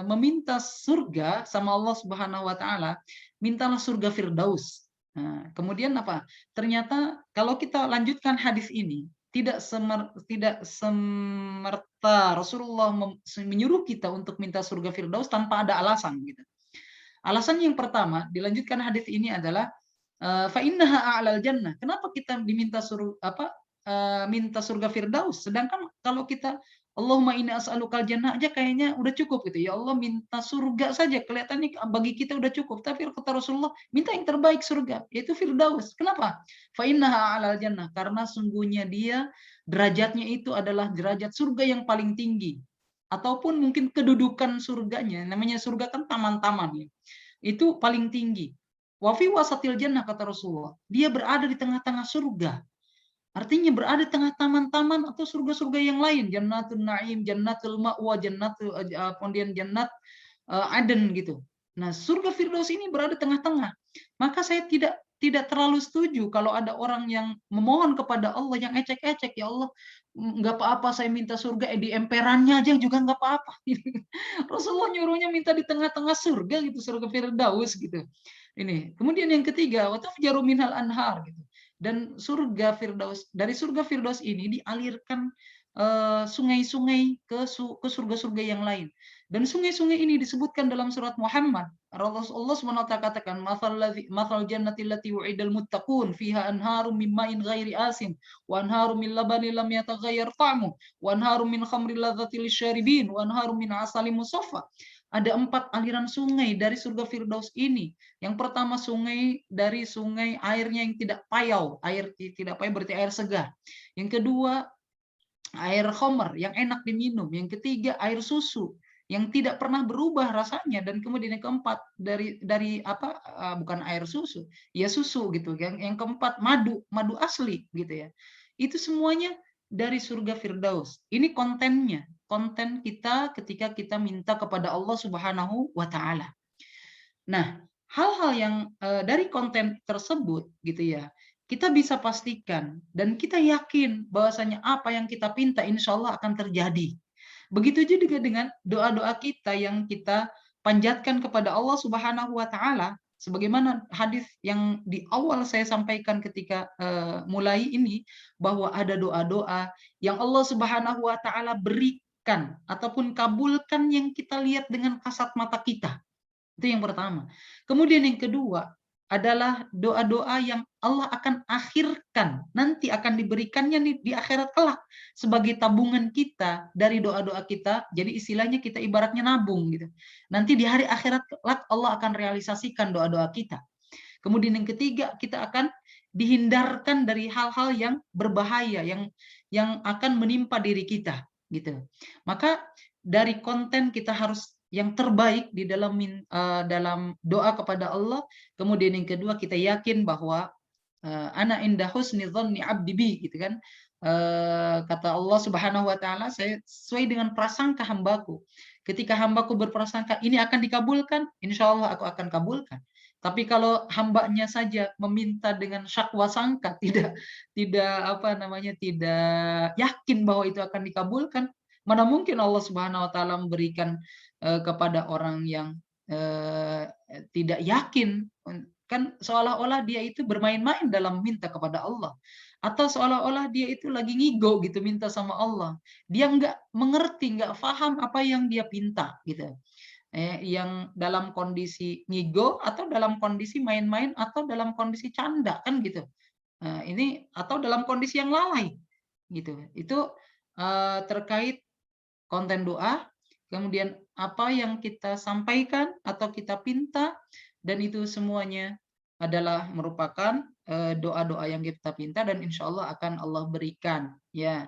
meminta surga sama Allah Subhanahu wa taala, mintalah surga Firdaus. Nah, kemudian apa? Ternyata kalau kita lanjutkan hadis ini, tidak semerta Rasulullah menyuruh kita untuk minta surga Firdaus tanpa ada alasan gitu. Alasan yang pertama dilanjutkan hadis ini adalah fa innaha a'lal jannah. Kenapa kita diminta minta surga Firdaus? Sedangkan kalau kita Allahumma inni as'alukal jannah aja kayaknya udah cukup gitu. Ya Allah minta surga saja kelihatannya bagi kita udah cukup. Tapi kata Rasulullah minta yang terbaik surga yaitu Firdaus. Kenapa? Fa innaha a'lal jannah karena sungguhnya dia derajatnya itu adalah derajat surga yang paling tinggi. Ataupun mungkin kedudukan surganya, namanya surga kan taman-taman ya. Itu paling tinggi. Wa fi wasatil jannah kata Rasulullah. Dia berada di tengah-tengah surga. Artinya berada di tengah taman-taman atau surga-surga yang lain, Jannatul Naim, Jannatul Ma'wa, kemudian Jannat Aden gitu. Nah, surga Firdaus ini berada di tengah-tengah. Maka saya tidak terlalu setuju kalau ada orang yang memohon kepada Allah yang ecek-ecek, ya Allah, nggak apa-apa saya minta surga di emperannya aja juga nggak apa-apa. Rasulullah nyuruhnya minta di tengah-tengah surga gitu, surga Firdaus gitu. Ini. Kemudian yang ketiga, wa tafjaru minhal anhar gitu. Dan surga Firdaus, dari surga Firdaus ini dialirkan sungai-sungai ke surga-surga yang lain. Dan sungai-sungai ini disebutkan dalam surat Muhammad. Allah SWT katakan, "Mathal jannati allati wu'idal muttaqun fiha anharum min ma'in ghairi asin wa anharum min labanin lam yataghayyar ta'muh wa anharum min khamrin ladzatil syaribin wa anharum min asalim musaffa." Ada 4 aliran sungai dari surga Firdaus ini. Yang pertama sungai dari sungai airnya yang tidak payau. Air tidak payau berarti air segar. Yang kedua air khamr yang enak diminum. Yang ketiga air susu yang tidak pernah berubah rasanya, dan kemudian yang keempat dari apa bukan air susu, ya susu gitu. Yang keempat madu asli gitu ya. Itu semuanya dari surga Firdaus. Ini kontennya. Konten kita ketika kita minta kepada Allah Subhanahu wa taala. Nah, hal-hal yang dari konten tersebut gitu ya, kita bisa pastikan dan kita yakin bahwasanya apa yang kita pinta insya Allah akan terjadi. Begitu juga dengan doa-doa kita yang kita panjatkan kepada Allah Subhanahu wa taala, sebagaimana hadis yang di awal saya sampaikan ketika mulai ini, bahwa ada doa-doa yang Allah Subhanahu wa taala berikan ataupun kabulkan yang kita lihat dengan kasat mata kita. Itu yang pertama. Kemudian yang kedua adalah doa-doa yang Allah akan akhirkan, nanti akan diberikannya di akhirat kelak sebagai tabungan kita dari doa-doa kita. Jadi istilahnya kita ibaratnya nabung gitu. Nanti di hari akhirat kelak Allah akan realisasikan doa-doa kita. Kemudian yang ketiga, kita akan dihindarkan dari hal-hal yang berbahaya yang akan menimpa diri kita gitu. Maka dari konten kita harus yang terbaik di dalam doa kepada Allah. Kemudian yang kedua, kita yakin bahwa ana inda husni dhanni abdi bi gitu kan. Kata Allah Subhanahu wa taala, saya sesuai dengan prasangka hambaku. Ketika hambaku berprasangka ini akan dikabulkan, insya Allah aku akan kabulkan. Tapi kalau hambanya saja meminta dengan syakwa sangka, tidak yakin bahwa itu akan dikabulkan, mana mungkin Allah Subhanahu wa taala memberikan kepada orang yang tidak yakin. Kan seolah-olah dia itu bermain-main dalam minta kepada Allah, atau seolah-olah dia itu lagi ngigo gitu minta sama Allah. Dia nggak mengerti, nggak paham apa yang dia pinta gitu. Yang dalam kondisi ngigo atau dalam kondisi main-main atau dalam kondisi canda kan gitu. Ini atau dalam kondisi yang lalai gitu. Itu terkait konten doa. Kemudian apa yang kita sampaikan atau kita pinta, dan itu semuanya adalah merupakan doa-doa yang kita pinta dan insya Allah akan Allah berikan ya.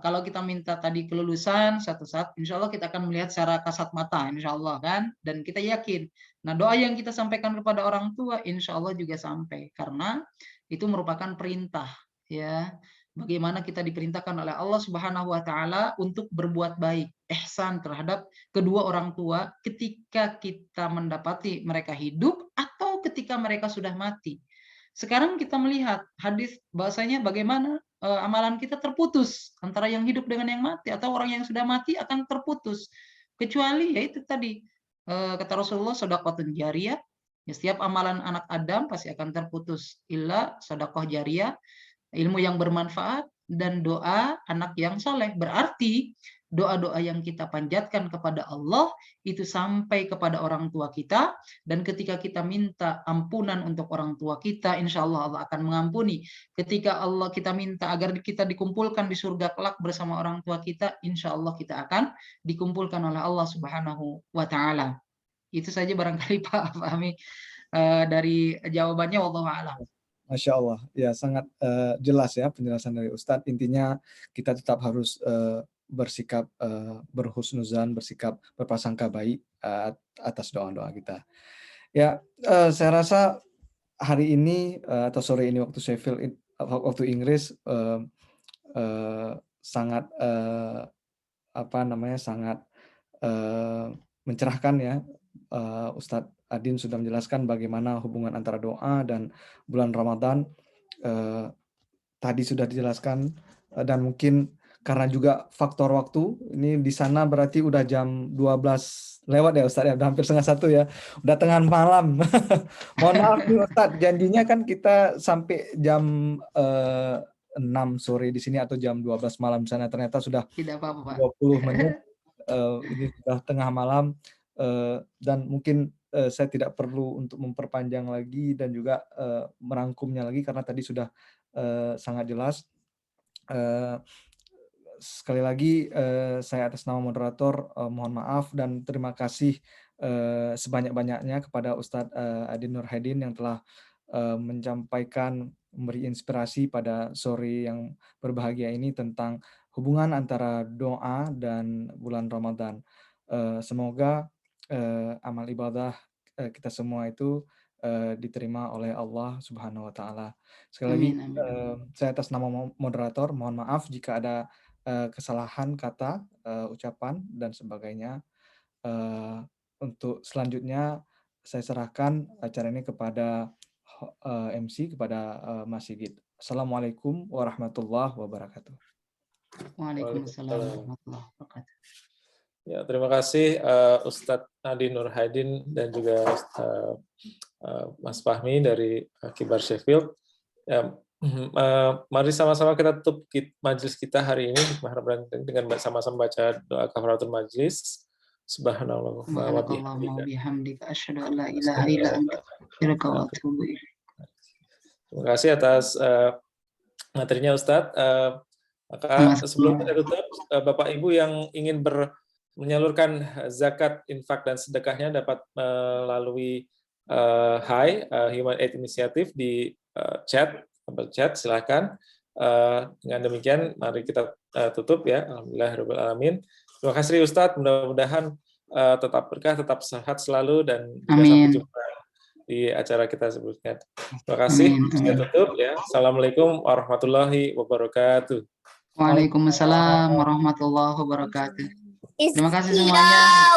Kalau kita minta tadi kelulusan satu saat, insya Allah kita akan melihat secara kasat mata, insya Allah kan, dan kita yakin. Nah doa yang kita sampaikan kepada orang tua, insya Allah juga sampai, karena itu merupakan perintah ya. Bagaimana kita diperintahkan oleh Allah Subhanahu wa taala untuk berbuat baik, ihsan terhadap kedua orang tua ketika kita mendapati mereka hidup atau ketika mereka sudah mati. Sekarang kita melihat hadis bahasanya bagaimana amalan kita terputus antara yang hidup dengan yang mati, atau orang yang sudah mati akan terputus. Kecuali ya itu tadi kata Rasulullah, sedekahun jariyah, Ya, setiap amalan anak Adam pasti akan terputus illa sedekah jariyah, ilmu yang bermanfaat, dan doa anak yang soleh. Berarti doa-doa yang kita panjatkan kepada Allah itu sampai kepada orang tua kita, dan ketika kita minta ampunan untuk orang tua kita, insya Allah Allah akan mengampuni. Ketika Allah kita minta agar kita dikumpulkan di surga kelak bersama orang tua kita, insya Allah kita akan dikumpulkan oleh Allah Subhanahu wa Ta'ala. Itu saja barangkali Pak Fahmi dari jawabannya, wallahu a'lam. Masya Allah, ya sangat jelas ya penjelasan dari Ustadz. Intinya kita tetap harus bersikap berhusnuzan, bersikap berprasangka baik atas doa-doa kita. Ya, saya rasa hari ini atau sore ini waktu Sheffield, waktu Inggris sangat sangat mencerahkan ya. Ustadz Adin sudah menjelaskan bagaimana hubungan antara doa dan bulan Ramadan. Tadi sudah dijelaskan, dan mungkin karena juga faktor waktu, ini di sana berarti udah jam 12 lewat ya Ustadz ya, udah hampir setengah 1 ya, udah tengah malam. Mohon maaf nih Ustadz, janjinya kan kita sampai jam 6 sore di sini atau jam 12 malam di sana, ternyata sudah Tidak apa-apa, Pak. 20 menit. Ini sudah tengah malam, dan mungkin saya tidak perlu untuk memperpanjang lagi dan juga merangkumnya lagi karena tadi sudah sangat jelas. Sekali lagi saya atas nama moderator mohon maaf dan terima kasih sebanyak-banyaknya kepada Ustadz Adin Nurhadin yang telah menyampaikan, memberi inspirasi pada sore yang berbahagia ini tentang hubungan antara doa dan bulan Ramadan. Semoga amal ibadah kita semua itu diterima oleh Allah Subhanahu wa Ta'ala. Sekali lagi, saya atas nama moderator mohon maaf jika ada kesalahan kata, ucapan dan sebagainya. Untuk selanjutnya saya serahkan acara ini kepada MC, kepada Mas Sigit. Assalamualaikum warahmatullahi wabarakatuh. Waalaikumsalam warahmatullahi wabarakatuh. Ya, terima kasih Ustadz Adin Nurhadin dan juga Mas Fahmi dari Kibar Sheffield. Ya, mari sama-sama kita tutup majelis kita hari ini dengan sama-sama baca doa kafaratul majelis. Subhanallah wa bihamdika asyhadu an la ilaha illa anta astaghfiruka wa atubu ilaik. Terima kasih atas materinya Ustadz. Maka sebelum kita tutup, Bapak Ibu yang ingin menyalurkan zakat, infak, dan sedekahnya dapat melalui Human Aid Initiative di chat, silakan. Dengan demikian, mari kita tutup ya. Alhamdulillahirabbil alamin. Terima kasih Ustadz. Mudah-mudahan tetap berkah, tetap sehat selalu, dan sampai jumpa di acara kita sebelumnya. Terima kasih. Saya tutup ya. Assalamualaikum warahmatullahi wabarakatuh. Waalaikumsalam warahmatullahi wabarakatuh. Terima kasih semuanya.